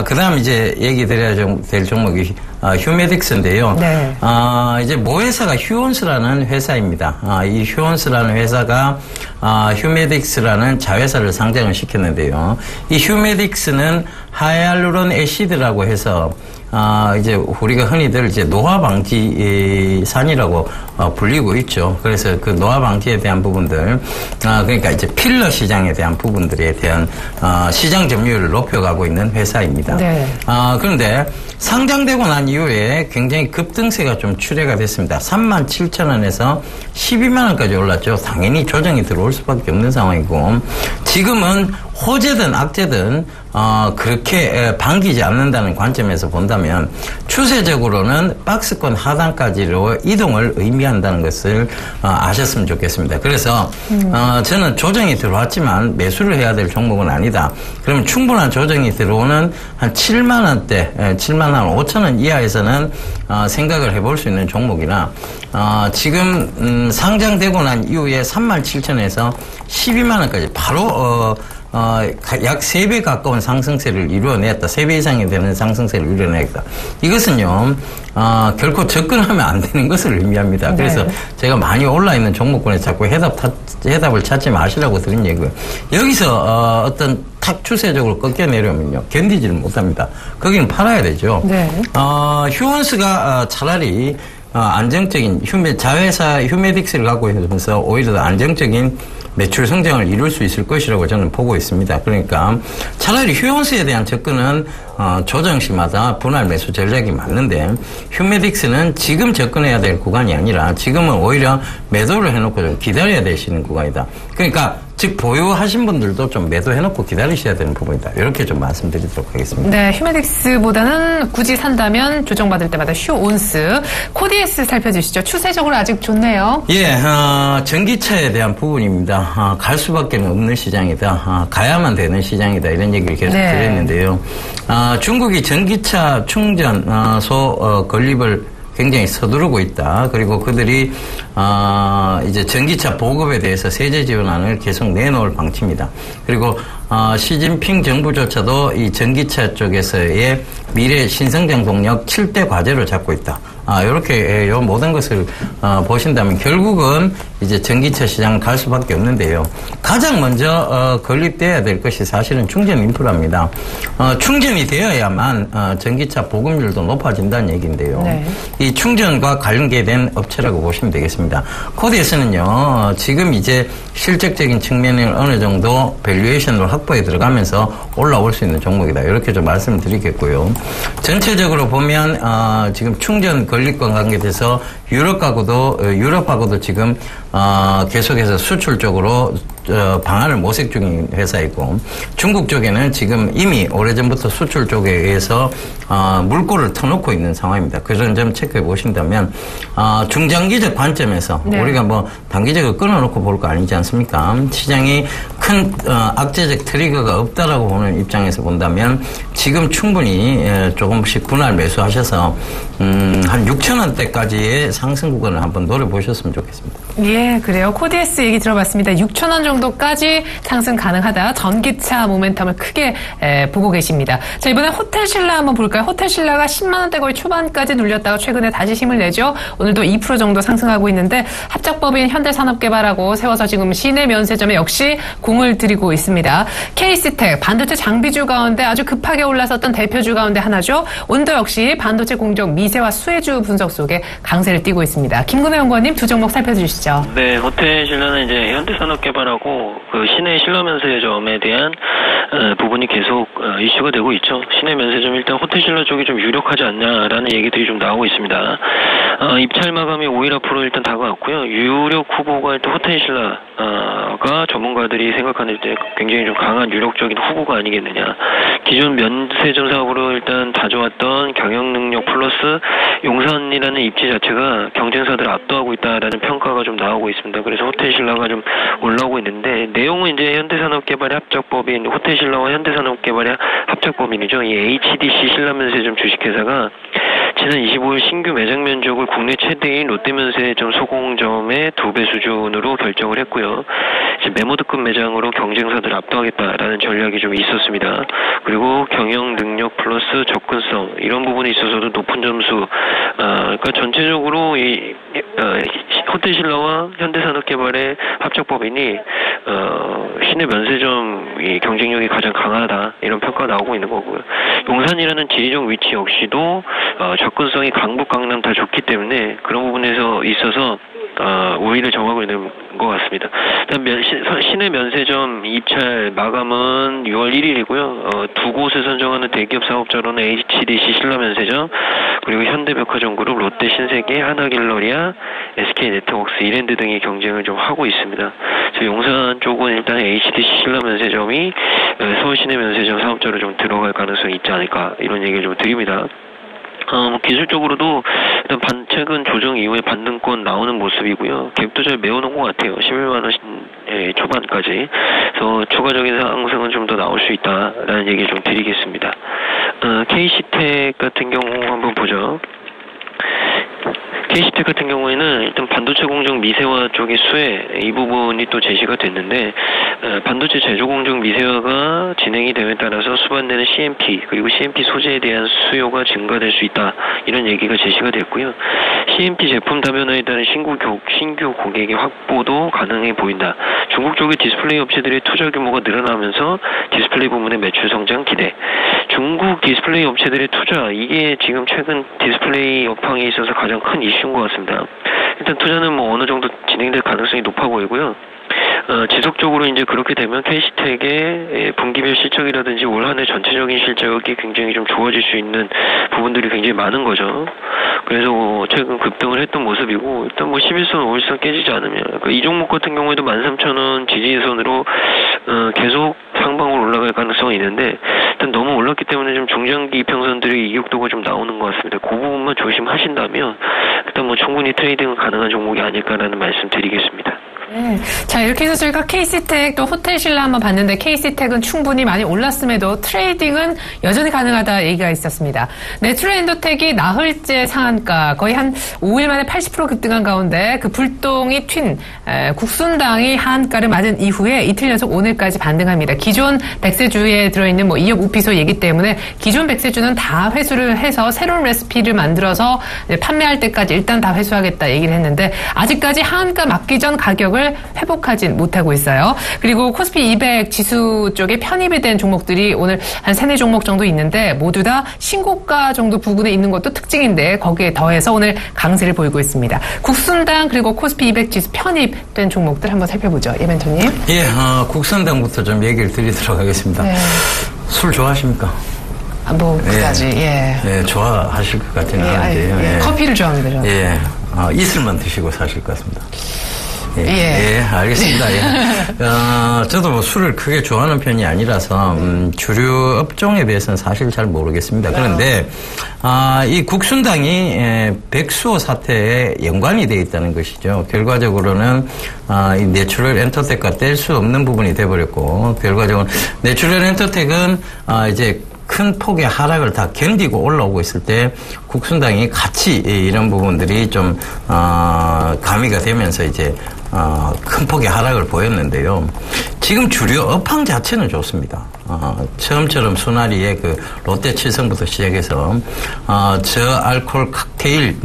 그다음 이제 얘기 드려야 될 종목이 휴메딕스인데요. 네. 이제 모회사가 휴온스라는 회사입니다. 이 휴온스라는 회사가 휴메딕스라는 자회사를 상장을 시켰는데요. 이 휴메딕스는 하이알루론 애시드라고 해서 이제 우리가 흔히들 이제 노화 방지 산이라고 불리고 있죠. 그래서 그 노화 방지에 대한 부분들, 그러니까 이제 필러 시장에 대한 부분들에 대한 시장 점유율을 높여가고 있는 회사입니다. 네. 그런데 상장되고 난 이후에 굉장히 급등세가 좀 출회가 됐습니다. 37,000원에서 12만원까지 올랐죠. 당연히 조정이 들어올 수밖에 없는 상황이고 지금은 호재든 악재든 그렇게 반기지 않는다는 관점에서 본다면 추세적으로는 박스권 하단까지로 이동을 의미한다는 것을 아셨으면 좋겠습니다. 그래서 저는 조정이 들어왔지만 매수를 해야 될 종목은 아니다. 그러면 충분한 조정이 들어오는 한 7만 원대, 7만 한 5천 원 이하에서는 생각을 해볼 수 있는 종목이나 지금 상장되고 난 이후에 37,000원에서 12만 원까지 바로 약 3배 가까운 상승세를 이루어냈다. 3배 이상이 되는 상승세를 이루어냈다. 이것은요, 결코 접근하면 안 되는 것을 의미합니다. 네. 그래서 제가 많이 올라있는 종목군에 자꾸 해답을 찾지 마시라고 드린 얘기고요. 여기서, 어떤 탁 추세적으로 꺾여 내려오면요, 견디지를 못합니다. 거기는 팔아야 되죠. 네. 휴원스가 차라리 안정적인 자회사 휴메딕스를 갖고 있으면서 오히려 더 안정적인 매출 성장을 이룰 수 있을 것이라고 저는 보고 있습니다. 그러니까 차라리 휴원스에 대한 접근은 조정시마다 분할 매수 전략이 맞는데 휴메딕스는 지금 접근해야 될 구간이 아니라 지금은 오히려 매도를 해놓고 좀 기다려야 되시는 구간이다. 그러니까 즉 보유하신 분들도 좀 매도해놓고 기다리셔야 되는 부분이다. 이렇게 좀 말씀드리도록 하겠습니다.
네, 휴메딕스보다는 굳이 산다면 조정받을 때마다 휴온스. 코디에스 살펴주시죠. 추세적으로 아직 좋네요.
예, 전기차에 대한 부분입니다. 갈 수밖에 없는 시장이다. 가야만 되는 시장이다. 이런 얘기를 계속 드렸는데요. 중국이 전기차 충전소 건립을 굉장히 서두르고 있다. 그리고 그들이 이제 전기차 보급에 대해서 세제 지원안을 계속 내놓을 방침이다. 그리고 시진핑 정부조차도 이 전기차 쪽에서의 미래 신성장 동력 7대 과제를 잡고 있다. 이렇게 요 모든 것을 보신다면 결국은 이제 전기차 시장을 갈 수밖에 없는데요. 가장 먼저 건립돼야 될 것이 사실은 충전 인프라입니다. 충전이 되어야만 전기차 보급률도 높아진다는 얘기인데요. 네. 이 충전과 관계된 업체라고 보시면 되겠습니다. 코디에서는요, 지금 이제 실적적인 측면을 어느 정도 밸류에이션으로 확보해 들어가면서 올라올 수 있는 종목이다. 이렇게 좀 말씀을 드리겠고요. 전체적으로 보면 지금 충전 건립과 관계돼서 유럽하고도 지금 계속해서 수출 쪽으로 방안을 모색 중인 회사이고, 중국 쪽에는 지금 이미 오래전부터 수출 쪽에 의해서 물꼬를 터놓고 있는 상황입니다. 그런 점 체크해 보신다면 중장기적 관점에서 네. 우리가 뭐 단기적으로 끊어놓고 볼 거 아니지 않습니까? 시장이 큰 악재적 트리거가 없다라고 보는 입장에서 본다면 지금 충분히 조금씩 분할 매수하셔서 한 6,000원대까지의 상승 구간을 한번 노려보셨으면 좋겠습니다.
예, 그래요. 코디에스 얘기 들어봤습니다. 6,000원 정도까지 상승 가능하다. 전기차 모멘텀을 크게 보고 계십니다. 자, 이번에 호텔신라 한번 볼까요? 호텔신라가 10만 원대 거의 초반까지 눌렸다가 최근에 다시 힘을 내죠. 오늘도 2% 정도 상승하고 있는데 합작법인 현대산업개발하고 세워서 지금 시내 면세점에 역시 공을 들이고 있습니다. 케이스텍 반도체 장비주 가운데 아주 급하게 올라섰던 대표주 가운데 하나죠. 오늘도 역시 반도체 공정 미세와 수혜주 분석 속에 강세를 띠고 있습니다. 김근혜 연구원님 두 종목 살펴주시죠.
네, 호텔신라는 이제 현대산업개발하고 그 시내 신라면세점에 대한 부분이 계속 이슈가 되고 있죠. 시내 면세점 일단 호텔신라 쪽이 좀 유력하지 않냐라는 얘기들이 좀 나오고 있습니다. 입찰 마감이 5일 앞으로 일단 다가왔고요. 유력 후보가 일단 호텔신라가 전문가들이 생각하는 때 굉장히 좀 강한 유력적인 후보가 아니겠느냐. 기존 면세점 사업으로 일단 다져왔던 경영 능력 플러스 용산이라는 입지 자체가 경쟁사들을 압도하고 있다라는 평가가 좀 나오고 있습니다. 그래서 호텔신라가 좀 올라오고 있는데, 내용은 이제 현대산업개발의 합작법인 호텔신라와 현대산업개발의 합작법인이죠. 이 HDC 신라면세점 주식회사가 지난 25일 신규 매장 면적을 국내 최대인 롯데면세점 소공점의 2배 수준으로 결정을 했고요. 이제 메모드급 매장으로 경쟁사들을 압도하겠다라는 전략이 좀 있었습니다. 그리고 경영 능력 플러스 접근성 이런 부분에 있어서도 높은 점수. 그러니까 전체적으로 이 호텔신라와 현대산업개발의 합작법인이 시내 면세점 이 경쟁력이 가장 강하다 이런 평가가 나오고 있는 거고요. 용산이라는 지리적 위치 역시도 접근성이 강북, 강남 다 좋기 때문에 그런 부분에서 있어서 우위를 정하고 있는 것 같습니다. 일단 시내 면세점 입찰 마감은 6월 1일이고요. 두 곳을 선정하는 대기업 사업자로는 HDC 신라면세점, 그리고 현대백화점그룹, 롯데신세계, 하나갤러리아, SK네트워크스, 이랜드 등이 경쟁을 좀 하고 있습니다. 용산 쪽은 일단 HDC 신라면세점이 서울 시내 면세점 사업자로 좀 들어갈 가능성이 있지 않을까 이런 얘기를 좀 드립니다. 기술적으로도 일단 최근 조정 이후에 반등권 나오는 모습이고요. 갭도 잘 메워놓은 것 같아요. 11만 원 초반까지. 그래서 추가적인 상승은 좀 더 나올 수 있다라는 얘기를 좀 드리겠습니다. KC텍 같은 경우 한번 보죠. KC텍 같은 경우에는 일단 반도체 공정 미세화 쪽의 수혜 이 부분이 또 제시가 됐는데, 반도체 제조 공정 미세화가 진행이 됨에 따라서 수반되는 CMP 그리고 CMP 소재에 대한 수요가 증가될 수 있다 이런 얘기가 제시가 됐고요. CMP 제품 다변화에 따른 신규 고객의 확보도 가능해 보인다. 중국 쪽의 디스플레이 업체들의 투자 규모가 늘어나면서 디스플레이 부문의 매출 성장 기대. 중국 디스플레이 업체들의 투자, 이게 지금 최근 디스플레이 업황에 있어서 가장 큰 이슈인 것 같습니다. 일단 투자는 뭐 어느 정도 진행될 가능성이 높아 보이고요. 지속적으로 이제 그렇게 되면 KC텍의 분기별 실적이라든지 올 한 해 전체적인 실적이 굉장히 좀 좋아질 수 있는 부분들이 굉장히 많은 거죠. 그래서 최근 급등을 했던 모습이고, 일단 뭐 11선, 5일선 깨지지 않으면, 그러니까 이 종목 같은 경우에도 13,000원 지지선으로 계속 상방으로 올라갈 가능성이 있는데, 일단 너무 올랐기 때문에 좀 중장기 이평선들의 이격도가 좀 나오는 것 같습니다. 그 부분만 조심하신다면 일단 뭐 충분히 트레이딩은 가능한 종목이 아닐까라는 말씀 드리겠습니다.
네. 자, 이렇게 해서 저희가 KC텍 또 호텔신라 한번 봤는데 KC텍은 충분히 많이 올랐음에도 트레이딩은 여전히 가능하다 얘기가 있었습니다. 내추럴엔더텍이 나흘째 상한가 거의 한 5일 만에 80% 급등한 가운데 그 불똥이 튄 국순당이 하한가를 맞은 이후에 이틀 연속 오늘까지 반등합니다. 기존 백세주에 들어있는 뭐 2억 우피소 얘기 때문에 기존 백세주는 다 회수를 해서 새로운 레시피를 만들어서 판매할 때까지 일단 다 회수하겠다 얘기를 했는데 아직까지 하한가 맞기 전 가격을 회복하진 못하고 있어요. 그리고 코스피 200 지수 쪽에 편입이 된 종목들이 오늘 한 3-4종목 정도 있는데 모두 다 신고가 정도 부근에 있는 것도 특징인데 거기에 더해서 오늘 강세를 보이고 있습니다. 국순당 그리고 코스피 200 지수 편입된 종목들 한번 살펴보죠. 예, 멘토님.
예, 국순당부터 좀 얘기를 드리도록 하겠습니다. 네. 술 좋아하십니까?
뭐 그다지
예, 좋아하실 것 같지는 않은데요.
예. 커피를 좋아합니다. 저는.
예, 이슬만 드시고 사실 것 같습니다. 예, 알겠습니다. 예. 저도 뭐 술을 크게 좋아하는 편이 아니라서, 주류 업종에 대해서는 사실 잘 모르겠습니다. 그런데, 이 국순당이, 백수호 사태에 연관이 되어 있다는 것이죠. 결과적으로는, 이 내추럴 엔터텍과 뗄 수 없는 부분이 돼버렸고, 결과적으로, 내추럴 엔터텍은, 이제, 큰 폭의 하락을 다 견디고 올라오고 있을 때 국순당이 같이 이런 부분들이 좀 가미가 되면서 이제 큰 폭의 하락을 보였는데요. 지금 주류 업황 자체는 좋습니다. 처음처럼 순하리의 그 롯데 칠성부터 시작해서 저알코올 칵테일,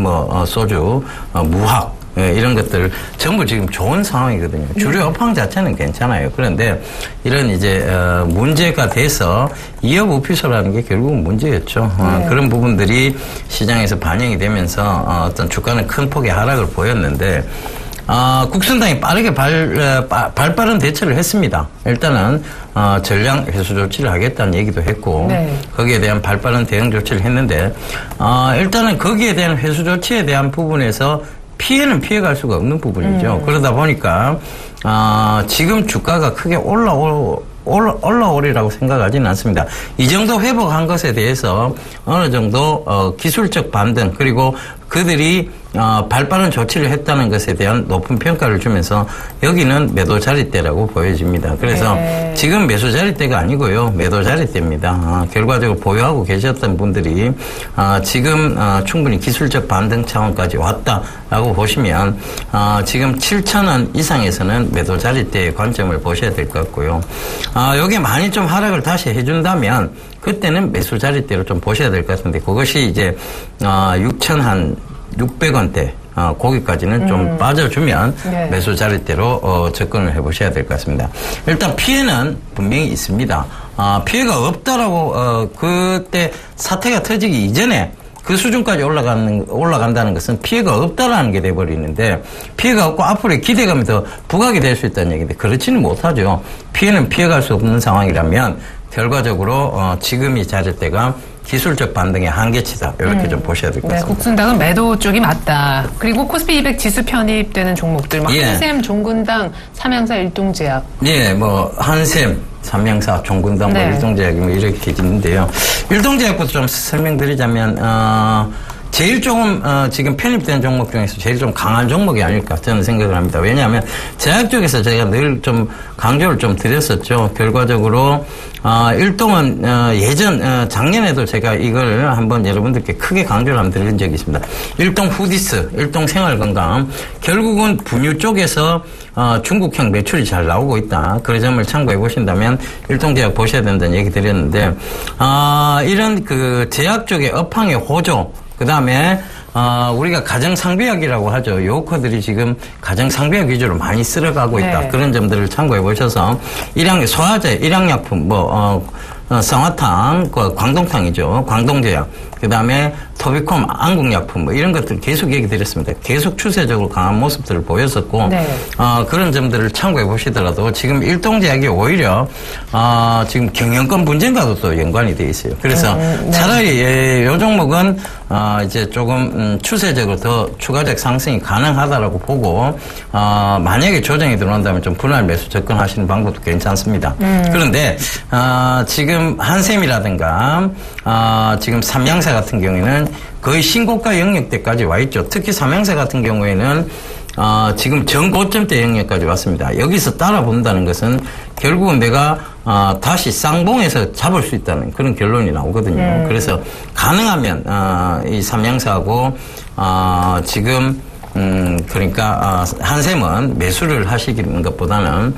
소주, 무학 이런 것들 전부 지금 좋은 상황이거든요. 주류 업황 자체는 괜찮아요. 그런데 이런 이제 문제가 돼서 이업 우피소라는 게 결국은 문제였죠. 그런 부분들이 시장에서 반영이 되면서 어떤 주가는 큰 폭의 하락을 보였는데 국순당이 빠르게 발빠른 대처를 했습니다. 일단은 전량 회수 조치를 하겠다는 얘기도 했고 거기에 대한 발빠른 대응 조치를 했는데 일단은 거기에 대한 회수 조치에 대한 부분에서 피해는 피해갈 수가 없는 부분이죠. 그러다 보니까 지금 주가가 크게 올라오리라고 생각하지는 않습니다. 이 정도 회복한 것에 대해서 어느 정도 기술적 반등 그리고 그들이 발빠른 조치를 했다는 것에 대한 높은 평가를 주면서 여기는 매도 자리대라고 보여집니다. 그래서 지금 매수 자리대가 아니고요. 매도 자리대입니다. 결과적으로 보유하고 계셨던 분들이 지금 충분히 기술적 반등 차원까지 왔다라고 보시면 지금 7,000원 이상에서는 매도 자리대의 관점을 보셔야 될 것 같고요. 여기에 많이 좀 하락을 다시 해준다면 그때는 매수 자리대로 좀 보셔야 될 것 같은데 그것이 이제 6,600원대 거기까지는 좀 빠져주면 매수 자리대로 접근을 해보셔야 될 것 같습니다. 일단 피해는 분명히 있습니다. 피해가 없다라고 그때 사태가 터지기 이전에 그 수준까지 올라간다는 것은 피해가 없다라는 게 돼버리는데 피해가 없고 앞으로의 기대감이 더 부각이 될 수 있다는 얘기인데 그렇지는 못하죠. 피해는 피해갈 수 없는 상황이라면 결과적으로 지금 이 자리대가 기술적 반등의 한계치다. 이렇게 좀 보셔야 될 것 같습니다.
국순당은 매도 쪽이 맞다. 그리고 코스피 200 지수 편입되는 종목들, 한샘, 종근당, 삼양사, 일동제약.
예, 한샘, 삼양사, 종근당, 일동제약이 이렇게 있는데요. 일동제약부터 좀 설명드리자면, 제일 조금 지금 편입된 종목 중에서 제일 좀 강한 종목이 아닐까 저는 생각을 합니다. 왜냐하면 제약 쪽에서 제가 늘 좀 강조를 좀 드렸었죠. 결과적으로 일동은 예전 작년에도 제가 이걸 한번 여러분들께 크게 강조를 한번 드린 적이 있습니다. 일동 후디스, 일동 생활건강 결국은 분유 쪽에서 중국형 매출이 잘 나오고 있다. 그 점을 참고해 보신다면 일동제약 보셔야 된다는 얘기 드렸는데 이런 그 제약 쪽의 업황의 호조 그 다음에, 우리가 가정상비약이라고 하죠. 요커들이 지금 가정상비약 위주로 많이 쓸어가고 있다. 그런 점들을 참고해 보셔서, 소화제, 일양약품, 쌍화탕, 광동탕이죠. 광동제약. 그 다음에 토비콤, 안국약품, 이런 것들 계속 얘기 드렸습니다. 계속 추세적으로 강한 모습들을 보였었고, 그런 점들을 참고해 보시더라도 지금 일동제약이 오히려, 지금 경영권 분쟁과도 또 연관이 돼 있어요. 그래서 차라리 이 종목은, 이제 조금, 추세적으로 더 추가적 상승이 가능하다라고 보고, 만약에 조정이 들어온다면 좀 분할 매수 접근하시는 방법도 괜찮습니다. 그런데, 지금 한샘이라든가, 지금 삼양사 같은 경우에는 거의 신고가 영역대까지 와 있죠. 특히 삼양사 같은 경우에는 지금 전고점대 영역까지 왔습니다. 여기서 따라본다는 것은 결국은 내가 다시 쌍봉에서 잡을 수 있다는 그런 결론이 나오거든요. 그래서 가능하면 이 삼양사하고 지금 그러니까 한샘은 매수를 하시는 것보다는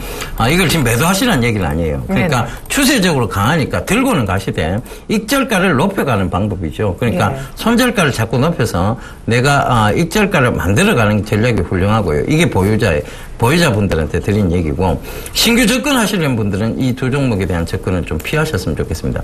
이걸 지금 매도하시라는 얘기는 아니에요. 그러니까 네네. 추세적으로 강하니까 들고는 가시되 익절가를 높여가는 방법이죠. 그러니까 네. 손절가를 자꾸 높여서 내가 익절가를 만들어가는 전략이 훌륭하고요. 이게 보유자분들한테 드린 얘기고, 신규 접근하시려는 분들은 이 두 종목에 대한 접근을 좀 피하셨으면 좋겠습니다.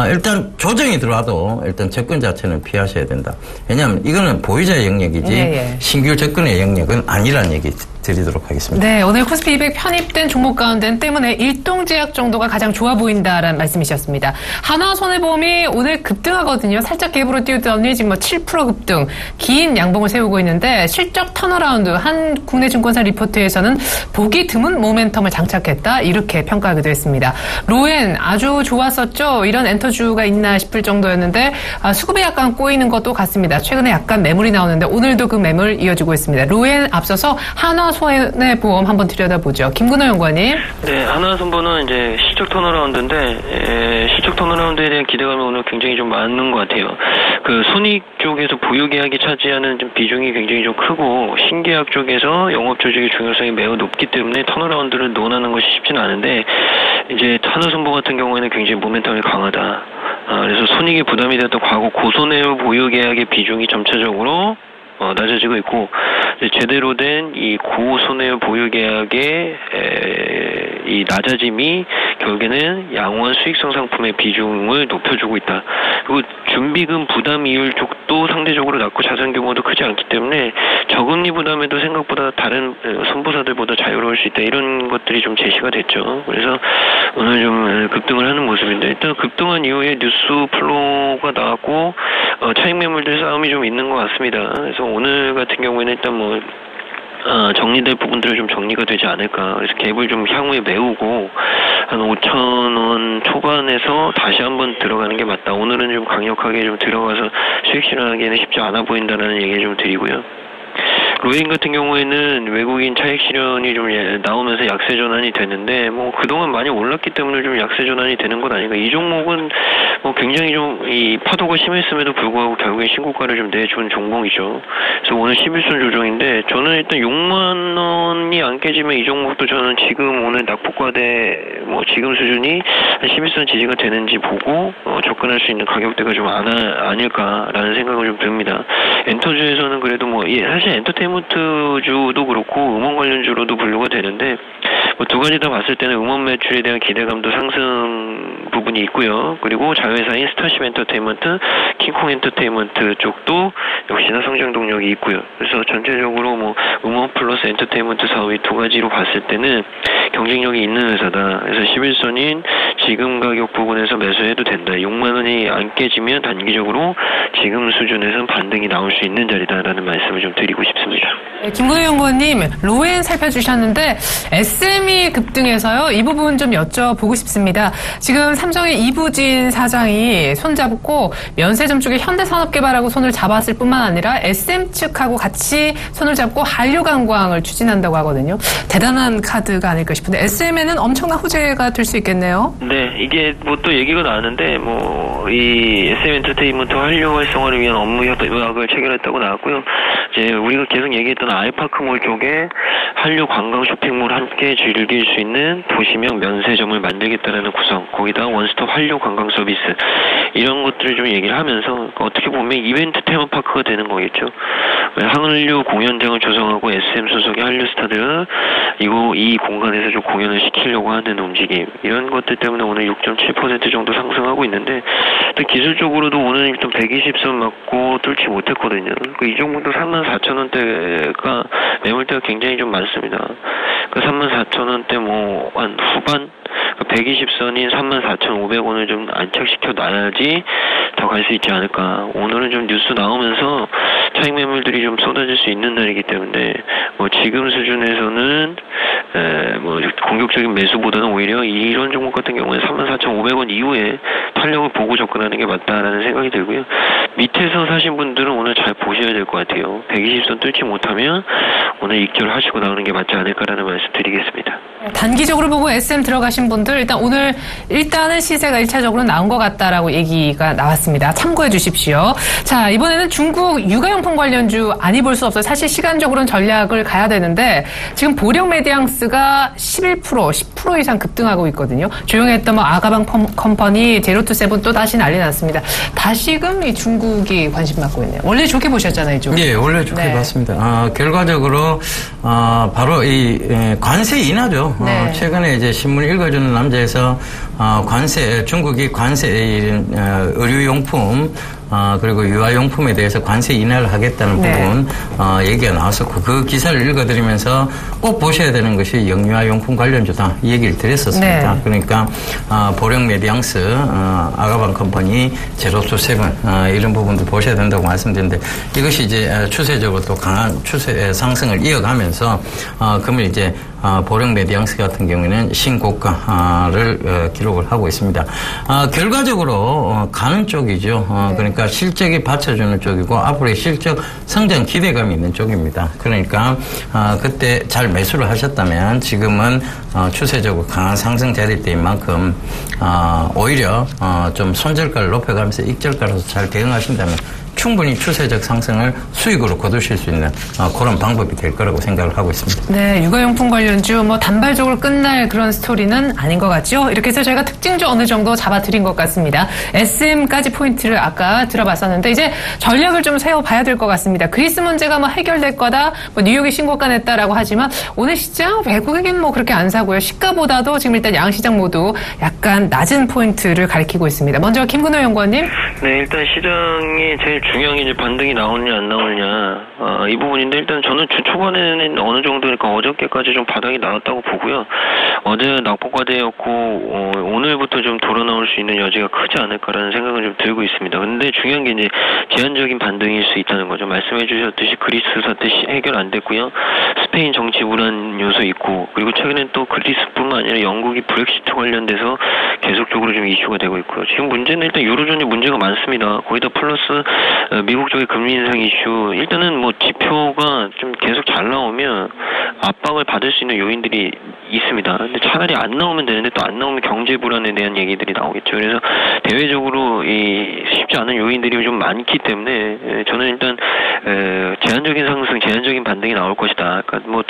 일단 조정이 들어와도 일단 접근 자체는 피하셔야 된다. 왜냐하면 이거는 보유자의 영역이지 네. 신규 접근의 영역은 아니라는 얘기 드리도록 하겠습니다.
네, 오늘 코스피 200 편입된 종목 가운데 때문에 일동제약 정도가 가장 좋아 보인다라는 말씀이셨습니다. 하나손해보험이 오늘 급등하거든요. 살짝 갭으로 띄우더니 지금 7% 급등, 긴 양봉을 세우고 있는데 실적 턴어라운드 한 국내 증권사 리포트에서는 보기 드문 모멘텀을 장착했다 이렇게 평가하기도 했습니다. 로엔 아주 좋았었죠. 이런 엔터주가 있나 싶을 정도였는데 수급에 약간 꼬이는 것도 같습니다. 최근에 약간 매물이 나오는데 오늘도 그 매물 이어지고 있습니다. 로엔 앞서서 하나손해보험 한번 들여다보죠. 김근호 연구원님.
네, 하나손보는 이제 실적 턴어라운드인데 실적 턴어라운드에 대한 기대감이 오늘 굉장히 좀 많은 것 같아요. 그 손익 쪽에서 보유계약이 차지하는 좀 비중이 굉장히 좀 크고 신계약 쪽에서 영업조직의 중요성이 매우 높기 때문에 턴어라운드를 논하는 것이 쉽지는 않은데 이제 하나손보 같은 경우에는 굉장히 모멘텀이 강하다. 그래서 손익이 부담이 됐던 과거 고손해율 보유계약의 비중이 점차적으로 낮아지고 있고 제대로 된 이 고손해율 보유계약의 이 낮아짐이 결국에는 양호한 수익성 상품의 비중을 높여주고 있다. 그리고 준비금 부담 이율 쪽도 상대적으로 낮고 자산 규모도 크지 않기 때문에 저금리 부담에도 생각보다 다른 손보사들보다 자유로울 수 있다. 이런 것들이 좀 제시가 됐죠. 그래서 오늘 좀 급등을 하는 모습인데 일단 급등한 이후에 뉴스 플로우가 나왔고 차익 매물들 싸움이 좀 있는 것 같습니다. 그래서 오늘 같은 경우에는 일단 정리될 부분들은 좀 정리가 되지 않을까. 그래서 갭을 좀 향후에 메우고 한 5,000원 초반에서 다시 한번 들어가는 게 맞다. 오늘은 좀 강력하게 좀 들어가서 수익 실현하기에는 쉽지 않아 보인다는 얘기를 좀 드리고요. 로엔 같은 경우에는 외국인 차익 실현이 좀 나오면서 약세 전환이 되는데 그동안 많이 올랐기 때문에 좀 약세 전환이 되는 것 아닌가. 이 종목은 굉장히 좀 이 파도가 심했음에도 불구하고 결국에 신고가를 좀 내준 종목이죠. 그래서 오늘 11선 조정인데 저는 일단 6만 원이 안 깨지면 이 종목도 저는 지금 오늘 낙폭과대 지금 수준이 한 11선 지지가 되는지 보고 접근할 수 있는 가격대가 좀 아닐까라는 생각을 좀 듭니다. 엔터주에서는 그래도 사실 엔터테인먼트주도 그렇고 음원 관련주로도 분류가 되는데 두 가지 다 봤을 때는 음원 매출에 대한 기대감도 상승 부분이 있고요. 그리고 자회사인 스타쉽 엔터테인먼트, 킹콩 엔터테인먼트 쪽도 역시나 성장 동력이 있고요. 그래서 전체적으로 음원 플러스 엔터테인먼트 사업이 두 가지로 봤을 때는 경쟁력이 있는 회사다. 그래서 11선인 지금 가격 부분에서 매수해도 된다. 6만 원이 안 깨지면 단기적으로 지금 수준에서는 반등이 나올 수 있는 자리다라는 말씀을 좀 드리고 싶습니다.
네, 김근호 연구원님, 로엔 살펴주셨는데 SM이 급등해서요. 이 부분 좀 여쭤보고 싶습니다. 지금 삼성의 이부진 사장이 손잡고 면세점 쪽에 현대산업개발하고 손을 잡았을 뿐만 아니라 SM 측하고 같이 손을 잡고 한류관광을 추진한다고 하거든요. 대단한 카드가 아닐까 싶은데 SM에는 엄청난 호재가 될 수 있겠네요.
네, 이게 또 얘기가 나왔는데 이 SM 엔터테인먼트 한류 활성화를 위한 업무 협약을 체결했다고 나왔고요. 이제 우리가 계속 얘기했던 아이파크몰 쪽에 한류 관광 쇼핑몰 함께 즐길 수 있는 도시명 면세점을 만들겠다라는 구성, 거기다가 원스톱 한류 관광 서비스 이런 것들을 좀 얘기를 하면서 어떻게 보면 이벤트 테마파크가 되는 거겠죠. 한류 공연장을 조성하고 SM 소속의 한류 스타들을 이 공간에서 좀 공연을 시키려고 하는 움직임, 이런 것들 때문에 오늘 6.7% 정도 상승하고 있는데 또 기술적으로도 오늘 일단 120선 맞고 뚫지 못했거든요. 이 종목도 34,000원대가 매물대가 굉장히 좀 많습니다. 34,000원대 한 후반 120선인 34,500원을 좀 안착시켜 놔야지 더 갈 수 있지 않을까. 오늘은 좀 뉴스 나오면서 차익 매물들이 좀 쏟아질 수 있는 날이기 때문에 지금 수준에서는 뭐 공격적인 매수보다는 오히려 이런 종목 같은 경우에 34,500원 이후에 탄력을 보고 접근하는 게 맞다라는 생각이 들고요. 밑에서 사신 분들은 오늘 잘 보셔야 될 것 같아요. 120선 뚫지 못하면 오늘 익절하시고 나오는 게 맞지 않을까라는 말씀 드리겠습니다.
단기적으로 보고 SM 들어가신 분들 일단은 시세가 1차적으로 나온 것 같다라고 얘기가 나왔습니다. 참고해 주십시오. 자, 이번에는 중국 육아용품 관련주 아니 볼 수 없어요. 사실 시간적으로는 전략을 가야 되는데 지금 보령 메디앙스가 11%, 10% 이상 급등하고 있거든요. 조용했던 아가방 컴퍼니, 제로투세븐 또 다시 난리 났습니다. 다시금 이 중국이 관심 받고 있네요. 원래 좋게 보셨잖아요, 이쪽.
예, 원래 좋게 봤습니다. 결과적으로 바로 이 관세 인하죠. 네. 최근에 이제 신문 읽어주는 남자에서 중국이 관세 의류용품 그리고 유아용품에 대해서 관세 인하를 하겠다는 부분 얘기가 나왔었고 그 기사를 읽어드리면서 꼭 보셔야 되는 것이 영유아용품 관련주다 이 얘기를 드렸었습니다. 네. 그러니까 보령 메디앙스, 아가방 컴퍼니, 제로투세븐 이런 부분도 보셔야 된다고 말씀드렸는데 이것이 이제 추세적으로 또 강한 추세 상승을 이어가면서 그러면 이제 보령 메디앙스 같은 경우에는 신고가를 기록을 하고 있습니다. 결과적으로 가는 쪽이죠. 그러니까 실적이 받쳐주는 쪽이고 앞으로의 실적 성장 기대감이 있는 쪽입니다. 그러니까 그때 잘 매수를 하셨다면 지금은 추세적으로 강한 상승 자리일 때인 만큼 오히려 좀 손절가를 높여가면서 익절가로서 잘 대응하신다면 충분히 추세적 상승을 수익으로 거두실 수 있는 그런 방법이 될 거라고 생각을 하고 있습니다.
네, 육아용품 관련주 단발적으로 끝날 그런 스토리는 아닌 것 같죠? 이렇게 해서 저희가 특징주 어느 정도 잡아드린 것 같습니다. SM까지 포인트를 아까 들어봤었는데 이제 전략을 좀 세워봐야 될 것 같습니다. 그리스 문제가 해결될 거다, 뉴욕이 신고가 냈다라고 하지만 오늘 시장 외국인 그렇게 안 사고요. 시가보다도 지금 일단 양시장 모두 약간 낮은 포인트를 가리키고 있습니다. 먼저 김근호 연구원님.
네, 일단 시장이 제일 중요한 게 이제 반등이 나오느냐 안 나오느냐 이 부분인데 일단 저는 주 초반에는 어느 정도 그러니까 어저께까지 좀 바닥이 나왔다고 보고요. 어제 낙폭과대였고 오늘부터 좀 돌아 나올 수 있는 여지가 크지 않을까라는 생각을 좀 들고 있습니다. 근데 중요한 게 이제 제한적인 반등일 수 있다는 거죠. 말씀해 주셨듯이 그리스 사태 해결 안 됐고요. 스페인 정치 불안 요소 있고 그리고 최근에 또 그리스뿐만 아니라 영국이 브렉시트 관련돼서 계속적으로 좀 이슈가 되고 있고요. 지금 문제는 일단 유로존이 문제가 많습니다. 거기다 플러스 미국 쪽의 금리 인상 이슈 일단은 지표가 좀 계속 잘 나오면 압박을 받을 수 있는 요인들이 있습니다. 근데 차라리 안 나오면 되는데 또 안 나오면 경제 불안에 대한 얘기들이 나오겠죠. 그래서 대외적으로 쉽지 않은 요인들이 좀 많기 때문에 저는 일단 제한적인 상승, 제한적인 반등이 나올 것이다. 그러니까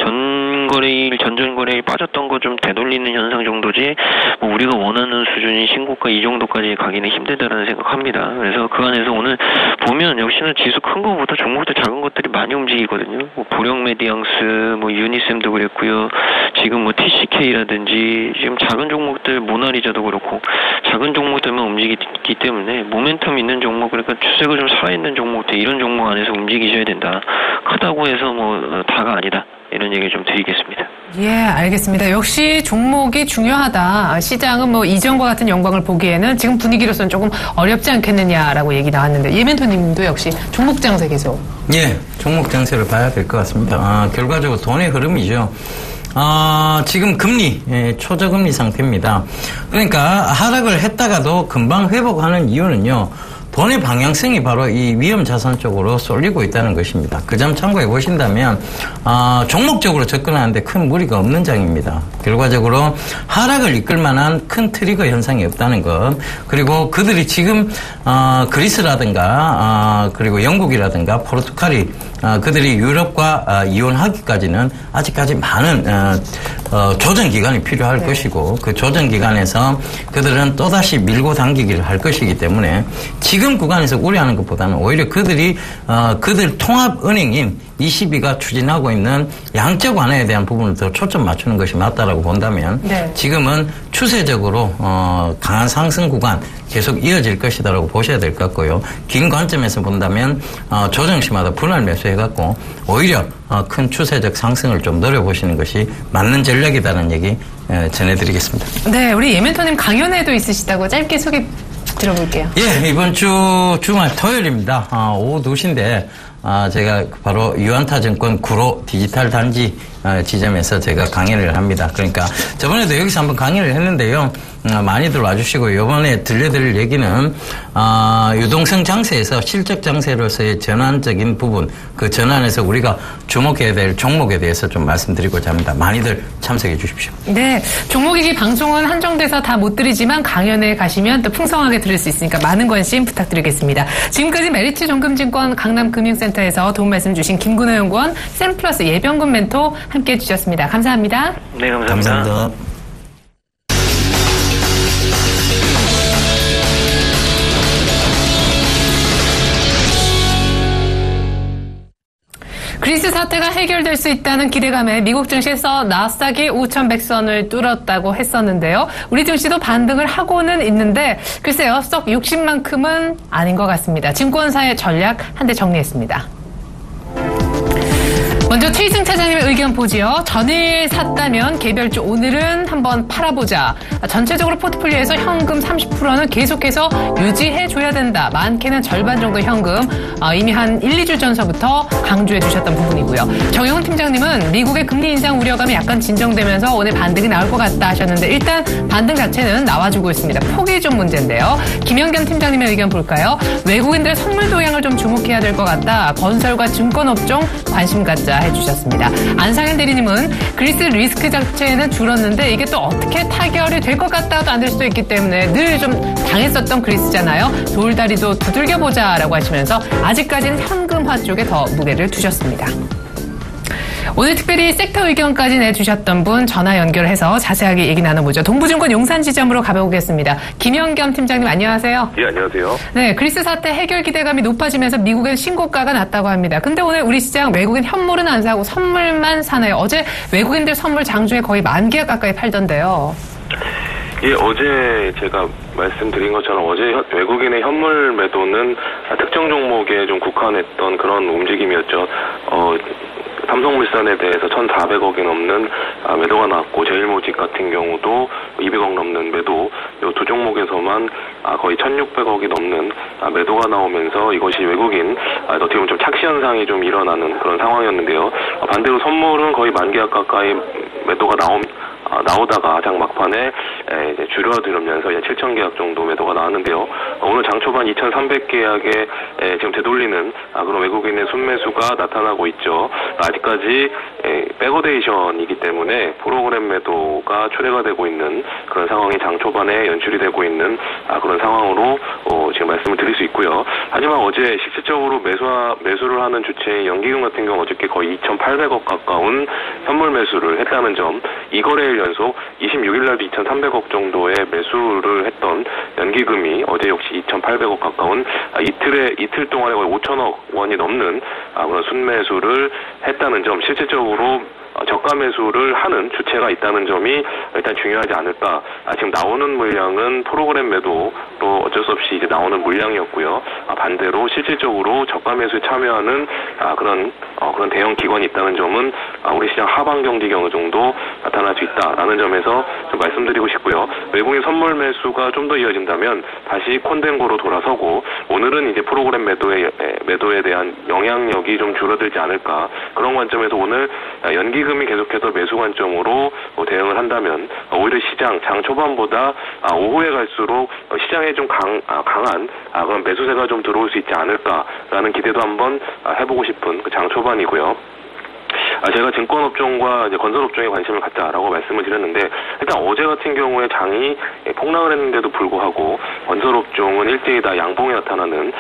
전전거래일 빠졌던 거 좀 되돌리는 현상 정도지 우리가 원하는 수준인 신고가 이 정도까지 가기는 힘들다라는 생각합니다. 그래서 그 안에서 오늘 보면 역시나 지수 큰 거보다 종목들 작은 것들이 많이 움직이거든요. 보령 메디앙스, 유니셈도 그랬고요. 지금 TCK라든지 지금 작은 종목들 모나리자도 그렇고 작은 종목들만 움직이기 때문에 모멘텀 있는 종목 그러니까 추세가 좀 살아있는 종목들 이런 종목 안에서 움직이셔야 된다. 크다고 해서 다가 아니다. 이런 얘기 좀 드리겠습니다.
예, 알겠습니다. 역시 종목이 중요하다. 시장은 이전과 같은 영광을 보기에는 지금 분위기로서는 조금 어렵지 않겠느냐라고 얘기 나왔는데 예멘토님도 역시 종목 장세 계속.
예, 종목 장세를 봐야 될 것 같습니다. 결과적으로 돈의 흐름이죠. 지금 금리, 초저금리 상태입니다. 그러니까 하락을 했다가도 금방 회복하는 이유는요. 돈의 방향성이 바로 이 위험 자산 쪽으로 쏠리고 있다는 것입니다. 그 점 참고해 보신다면 종목적으로 접근하는데 큰 무리가 없는 장입니다. 결과적으로 하락을 이끌 만한 큰 트리거 현상이 없다는 것 그리고 그들이 지금 그리스라든가 그리고 영국이라든가 포르투갈이 그들이 유럽과 이혼하기까지는 아직까지 많은 조정 기간이 필요할 것이고 그 조정 기간에서 그들은 또다시 밀고 당기기를 할 것이기 때문에 지금 구간에서 우려하는 것보다는 오히려 그들 통합은행인 ECB가 추진하고 있는 양적 완화에 대한 부분을 더 초점 맞추는 것이 맞다라고 본다면 지금은 추세적으로 강한 상승 구간 계속 이어질 것이다라고 보셔야 될 것 같고요. 긴 관점에서 본다면 조정시마다 분할 매수해갖고 오히려 큰 추세적 상승을 좀 노려보시는 것이 맞는 전략이다라는 얘기 전해드리겠습니다.
네, 우리 예멘토님 강연회도 있으시다고 짧게 소개 들어볼게요.
예, 이번 주 주말 토요일입니다. 오후 2시인데 제가 바로 유안타증권 구로 디지털 단지 지점에서 제가 강의를 합니다. 그러니까 저번에도 여기서 한번 강의를 했는데요. 많이들 와주시고 이번에 들려드릴 얘기는 유동성 장세에서 실적 장세로서의 전환적인 부분, 그 전환에서 우리가 주목해야 될 종목에 대해서 좀 말씀드리고자 합니다. 많이들 참석해 주십시오.
네, 종목이기 방송은 한정돼서 다 못 드리지만 강연에 가시면 또 풍성하게 들을 수 있으니까 많은 관심 부탁드리겠습니다. 지금까지 메리츠 정금증권 강남금융센터에서 도움 말씀 주신 김근호 연구원, 샘플러스 예병금 멘토 함께해 주셨습니다. 감사합니다.
네, 감사합니다.
감사합니다.
그리스 사태가 해결될 수 있다는 기대감에 미국 증시에서 나스닥이 5,100선을 뚫었다고 했었는데요. 우리 증시도 반등을 하고는 있는데 글쎄요, 썩 욕심만큼은 아닌 것 같습니다. 증권사의 전략 한 대 정리했습니다. 먼저 최희승 차장님의 의견 보지요. 전일 샀다면 개별주 오늘은 한번 팔아보자. 전체적으로 포트폴리오에서 현금 30%는 계속해서 유지해줘야 된다. 많게는 절반 정도 현금. 이미 한 1, 2주 전서부터 강조해 주셨던 부분이고요. 정영훈 팀장님은 미국의 금리 인상 우려감이 약간 진정되면서 오늘 반등이 나올 것 같다 하셨는데 일단 반등 자체는 나와주고 있습니다. 폭이 좀 문제인데요. 김영겸 팀장님의 의견 볼까요? 외국인들의 선물 도양을 좀 주목해야 될 것 같다. 건설과 증권업종 관심 갖자 해주셨습니다. 안상현 대리님은 그리스 리스크 자체는 줄었는데 이게 또 어떻게 타결이 될 것 같다도 안 될 수도 있기 때문에 늘 좀 당했었던 그리스잖아요. 돌다리도 두들겨보자라고 하시면서 아직까지는 현금화 쪽에 더 무게를 두셨습니다. 오늘 특별히 섹터 의견까지 내주셨던 분 전화 연결해서 자세하게 얘기 나눠보죠. 동부증권 용산지점으로 가보겠습니다. 김영겸 팀장님 안녕하세요.
예, 안녕하세요.
네, 그리스 사태 해결 기대감이 높아지면서 미국엔 신고가가 났다고 합니다. 근데 오늘 우리 시장 외국인 현물은 안 사고 선물만 사나요? 어제 외국인들 선물 장중에 거의 10,000개 가까이 팔던데요.
예, 어제 제가 말씀드린 것처럼 어제 외국인의 현물 매도는 특정 종목에 좀 국한했던 그런 움직임이었죠. 삼성물산에 대해서 1,400억이 넘는 매도가 나왔고 제일모직 같은 경우도 200억 넘는 매도, 이 두 종목에서만 거의 1,600억이 넘는 매도가 나오면서 이것이 외국인 어떻게 보면 좀 착시 현상이 좀 일어나는 그런 상황이었는데요. 반대로 선물은 거의 10,000개 가까이 매도가 나오다가 장 막판에 이제 줄어들면서 7,000계약 정도 매도가 나왔는데요. 오늘 장 초반 2,300계약에 지금 되돌리는 그런 외국인의 순매수가 나타나고 있죠. 아직까지 백어데이션이기 때문에 프로그램 매도가 초래가 되고 있는 그런 상황이 장 초반에 연출이 되고 있는 그런 상황으로 지금 말씀을 드릴 수 있고요. 하지만 어제 실질적으로 매수를 하는 주체인 연기금 같은 경우 어저께 거의 2,800억 가까운 선물 매수를 했다는 점, 이거래일 연속 26일 날도 2,300억 정도의 매수를 했던 연기금이 어제 역시 2,800억 가까운 이틀 동안에 거의 5천억 원이 넘는 그런 순매수를 했다는 점, 실질적으로 저가 매수를 하는 주체가 있다는 점이 일단 중요하지 않을까. 지금 나오는 물량은 프로그램 매도로 어쩔 수 없이 이제 나오는 물량이었고요. 반대로 실질적으로 저가 매수에 참여하는 그런 대형 기관이 있다는 점은 우리 시장 하방 경직이 어느 정도 나타날 수 있다라는 점에서 좀 말씀드리고 싶고요. 외국인 선물 매수가 좀 더 이어진다면 다시 콘덴고로 돌아서고 오늘은 이제 프로그램 매도에 대한 영향력이 좀 줄어들지 않을까. 그런 관점에서 오늘 연기금이 계속해서 매수 관점으로 대응을 한다면 오히려 시장 장 초반보다 오후에 갈수록 시장에 좀 강한 그런 매수세가 좀 들어올 수 있지 않을까라는 기대도 한번 해보고 싶은 그 장 초반이고요. 제가 증권업종과 이제 건설업종에 관심을 갖자라고 말씀을 드렸는데, 일단 어제 같은 경우에 장이 폭락을 했는데도 불구하고 건설업종은 일제히 다 양봉이 나타나는,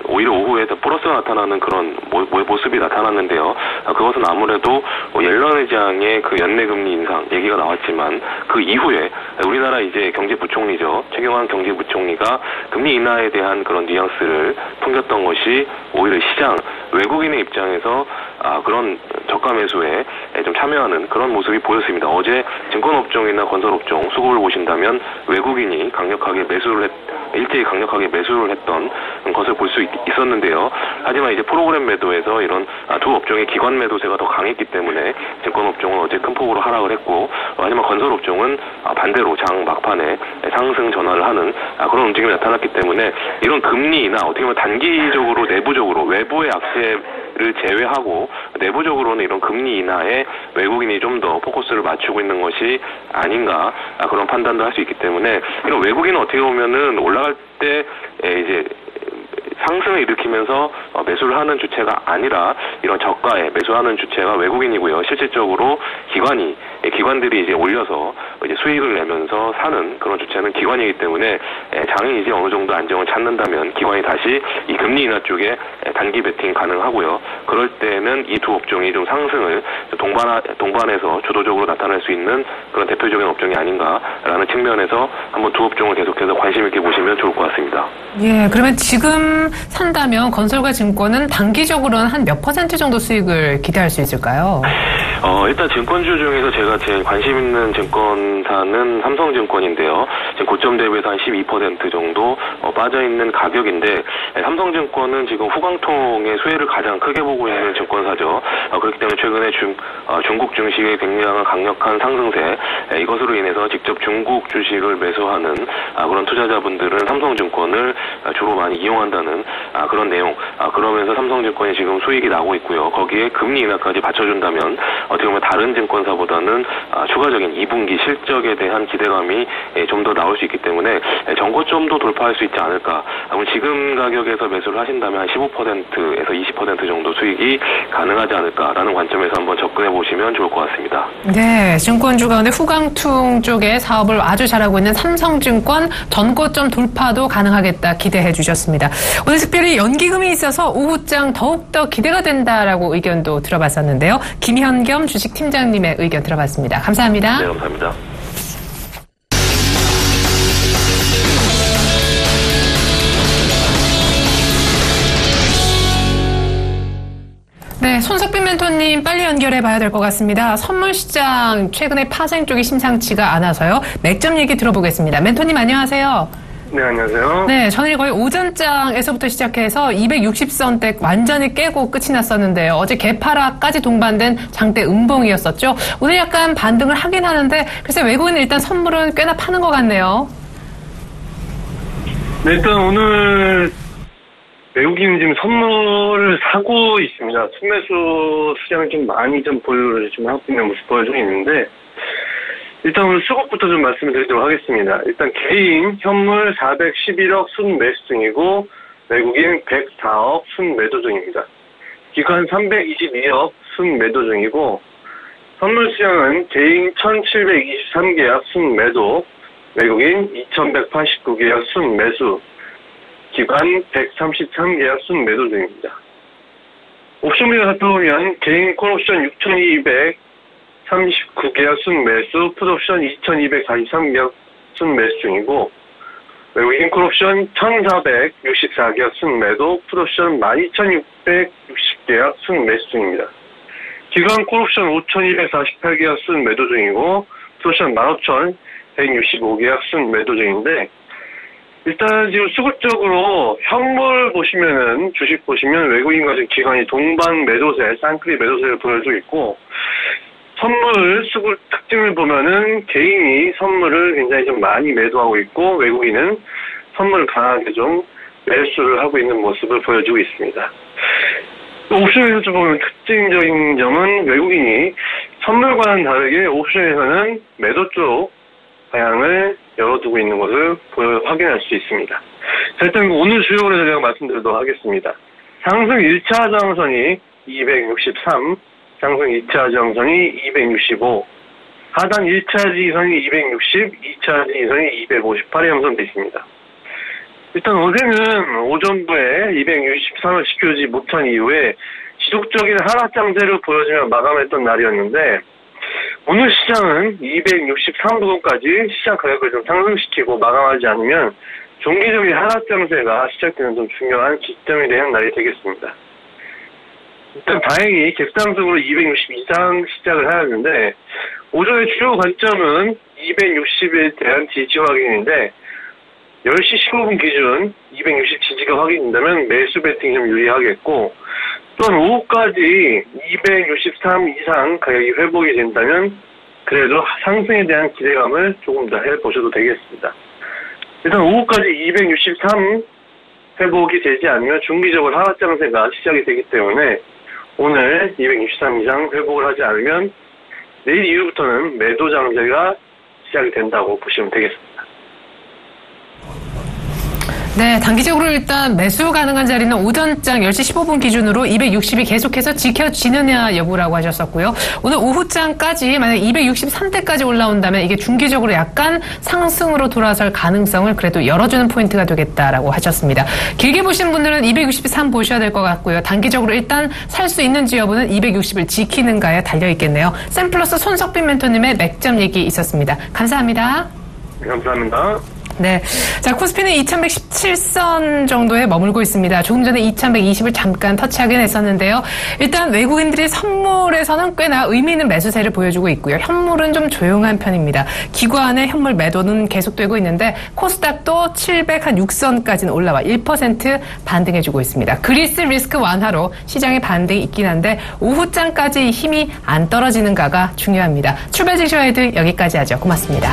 오히려 오후에 더 플러스가 나타나는 그런 모습이 나타났는데요. 그것은 아무래도 옐런 의장의 그 연내금리 인상 얘기가 나왔지만 그 이후에 우리나라 이제 경제부총리죠. 최경환 경제부총리가 금리 인하에 대한 그런 뉘앙스를 풍겼던 것이 오히려 시장, 외국인의 입장에서 그런 저가 매수에 좀 참여하는 그런 모습이 보였습니다. 어제 증권업종이나 건설업종 수급을 보신다면 외국인이 일제히 강력하게 매수를 했던 것을 볼 수 있었는데요. 하지만 이제 프로그램 매도에서 이런 두 업종의 기관 매도세가 더 강했기 때문에 증권업종은 어제 큰 폭으로 하락을 했고, 하지만 건설업종은 반대로 장 막판에 상승 전환을 하는 그런 움직임이 나타났기 때문에 이런 금리 인하, 어떻게 보면 단기적으로 내부적으로 외부의 악재 제외하고 내부적으로는 이런 금리 인하에 외국인이 좀 더 포커스를 맞추고 있는 것이 아닌가 그런 판단도 할 수 있기 때문에 이런 외국인은 어떻게 보면은 올라갈 때 이제 상승을 일으키면서 매수를 하는 주체가 아니라 이런 저가에 매수하는 주체가 외국인이고요. 실질적으로 기관들이 이제 올려서 이제 수익을 내면서 사는 그런 주체는 기관이기 때문에 장이 이제 어느 정도 안정을 찾는다면 기관이 다시 이 금리 인하 쪽에 단기 베팅 가능하고요. 그럴 때는 이 두 업종이 좀 상승을 동반해서 주도적으로 나타낼 수 있는 그런 대표적인 업종이 아닌가라는 측면에서 한번 두 업종을 계속해서 관심 있게 보시면 좋을 것 같습니다.
예, 그러면 지금 산다면 건설과 증권은 단기적으로는 한 몇 % 정도 수익을 기대할 수 있을까요?
일단 증권주 중에서 제가 제일 관심 있는 증권사는 삼성증권인데요. 지금 고점 대비해서 한 12% 정도 빠져있는 가격인데 삼성증권은 지금 후광통의 수혜를 가장 크게 보고 있는 증권사죠. 그렇기 때문에 최근에 중국 주식의 굉장한 강력한 상승세 이것으로 인해서 직접 중국 주식을 매수하는 그런 투자자분들은 삼성증권을 주로 많이 이용한다는 그런 내용. 그러면서 삼성증권이 지금 수익이 나고 있고요. 거기에 금리 인하까지 받쳐준다면 어떻게 보면 다른 증권사보다는 추가적인 2분기 실적에 대한 기대감이 좀 더 나올 수 있기 때문에 정고점도 돌파할 수 있지 않을까. 지금 가격에서 매수를 하신다면 한 15%에서 20% 정도 수익이 가능하지 않을까라는 관점에서 한번 접근해 보시면 좋을 것 같습니다.
네, 증권주 가운데 후광통 쪽에 사업을 아주 잘하고 있는 삼성증권 전고점 돌파도 가능하겠다 기대해 주셨습니다. 오늘 특별히 연기금이 있어서 오후장 더욱더 기대가 된다라고 의견도 들어봤었는데요. 김현겸 주식팀장님의 의견 들어봤습니다. 감사합니다.
네, 감사합니다.
네, 손석빈 멘토님 빨리 연결해 봐야 될 것 같습니다. 선물시장 최근에 파생 쪽이 심상치가 않아서요. 맥점 얘기 들어보겠습니다. 멘토님 안녕하세요.
네, 안녕하세요.
네, 전일 거의 오전장에서부터 시작해서 260선대 완전히 깨고 끝이 났었는데요. 어제 개파락까지 동반된 장대 음봉이었었죠. 오늘 약간 반등을 하긴 하는데 글쎄 외국인은 일단 선물은 꽤나 파는 것 같네요.
네, 일단 오늘 외국인은 지금 선물을 사고 있습니다. 순매수 시장을 좀 많이 좀 보유를 좀 하고 있는 모습 보여주고 있는데 일단 오늘 수급부터 좀 말씀을 드리도록 하겠습니다. 일단 개인 현물 411억 순매수 중이고 외국인 104억 순매도 중입니다. 기관 322억 순매도 중이고 선물 시장은 개인 1723계약 순매도, 외국인 2189계약 순매수, 기관 133계약 순매도 중입니다. 옵션비를 살펴보면 개인 콜옵션 6239계약 순매수, 풋옵션 2243계약 순매수 중이고 외국인 콜옵션 1464계약 순매도, 풋옵션 12660계약 순매수 중입니다. 기관 콜옵션 5248계약 순매도 중이고 풋옵션 15165계약 순매도 중인데 일단 지금 수급적으로 현물 보시면은 주식 보시면 외국인과 기관이 동반 매도세, 쌍끌이 매도세를 보여주고 있고 선물 수급 특징을 보면은 개인이 선물을 굉장히 좀 많이 매도하고 있고 외국인은 선물을 강하게 좀 매수를 하고 있는 모습을 보여주고 있습니다. 옵션에서 좀 보면 특징적인 점은 외국인이 선물과는 다르게 옵션에서는 매도 쪽 방향을 열어두고 있는 것을 확인할 수 있습니다. 자, 일단 오늘 주요 거래 전략 말씀드리도록 하겠습니다. 상승 1차 저항선이 263, 상승 2차 저항선이 265, 하단 1차 지지선이 260, 2차 지지선이 258에 형성되어 있습니다. 일단 어제는 오전부에 263을 지켜주지 못한 이후에 지속적인 하락 장세를 보여주며 마감했던 날이었는데 오늘 시장은 263부근까지 시장 가격을 좀 상승시키고 마감하지 않으면 종기적인 하락 장세가 시작되는 좀 중요한 기점이 되는 날이 되겠습니다. 일단 다행히 객상적으로 260 이상 시작을 하였는데 오전의 주요 관점은 260에 대한 지지 확인인데 10시 15분 기준 260 지지가 확인된다면 매수 배팅이 좀 유리하겠고 또한 오후까지 263 이상 가격이 회복이 된다면 그래도 상승에 대한 기대감을 조금 더 해보셔도 되겠습니다. 일단 오후까지 263 회복이 되지 않으면 중기적으로 하락 장세가 시작이 되기 때문에 오늘 263 이상 회복을 하지 않으면 내일 이후부터는 매도 장세가 시작이 된다고 보시면 되겠습니다.
네, 단기적으로 일단 매수 가능한 자리는 오전장 10시 15분 기준으로 260이 계속해서 지켜지느냐 여부라고 하셨었고요. 오늘 오후장까지 만약 263대까지 올라온다면 이게 중기적으로 약간 상승으로 돌아설 가능성을 그래도 열어주는 포인트가 되겠다라고 하셨습니다. 길게 보시는 분들은 263 보셔야 될 것 같고요. 단기적으로 일단 살 수 있는지 여부는 260을 지키는가에 달려있겠네요. 샘플러스 손석빈 멘토님의 맥점 얘기 있었습니다. 감사합니다.
네, 감사합니다.
네. 자, 코스피는 2117선 정도에 머물고 있습니다. 조금 전에 2120을 잠깐 터치하긴 했었는데요. 일단 외국인들이 선물에서는 꽤나 의미 있는 매수세를 보여주고 있고요. 현물은 좀 조용한 편입니다. 기관의 현물 매도는 계속되고 있는데 코스닥도 706선까지는 올라와 1% 반등해주고 있습니다. 그리스 리스크 완화로 시장의 반등이 있긴 한데 오후장까지 힘이 안 떨어지는가가 중요합니다. 출발 증시 가이드 여기까지 하죠. 고맙습니다.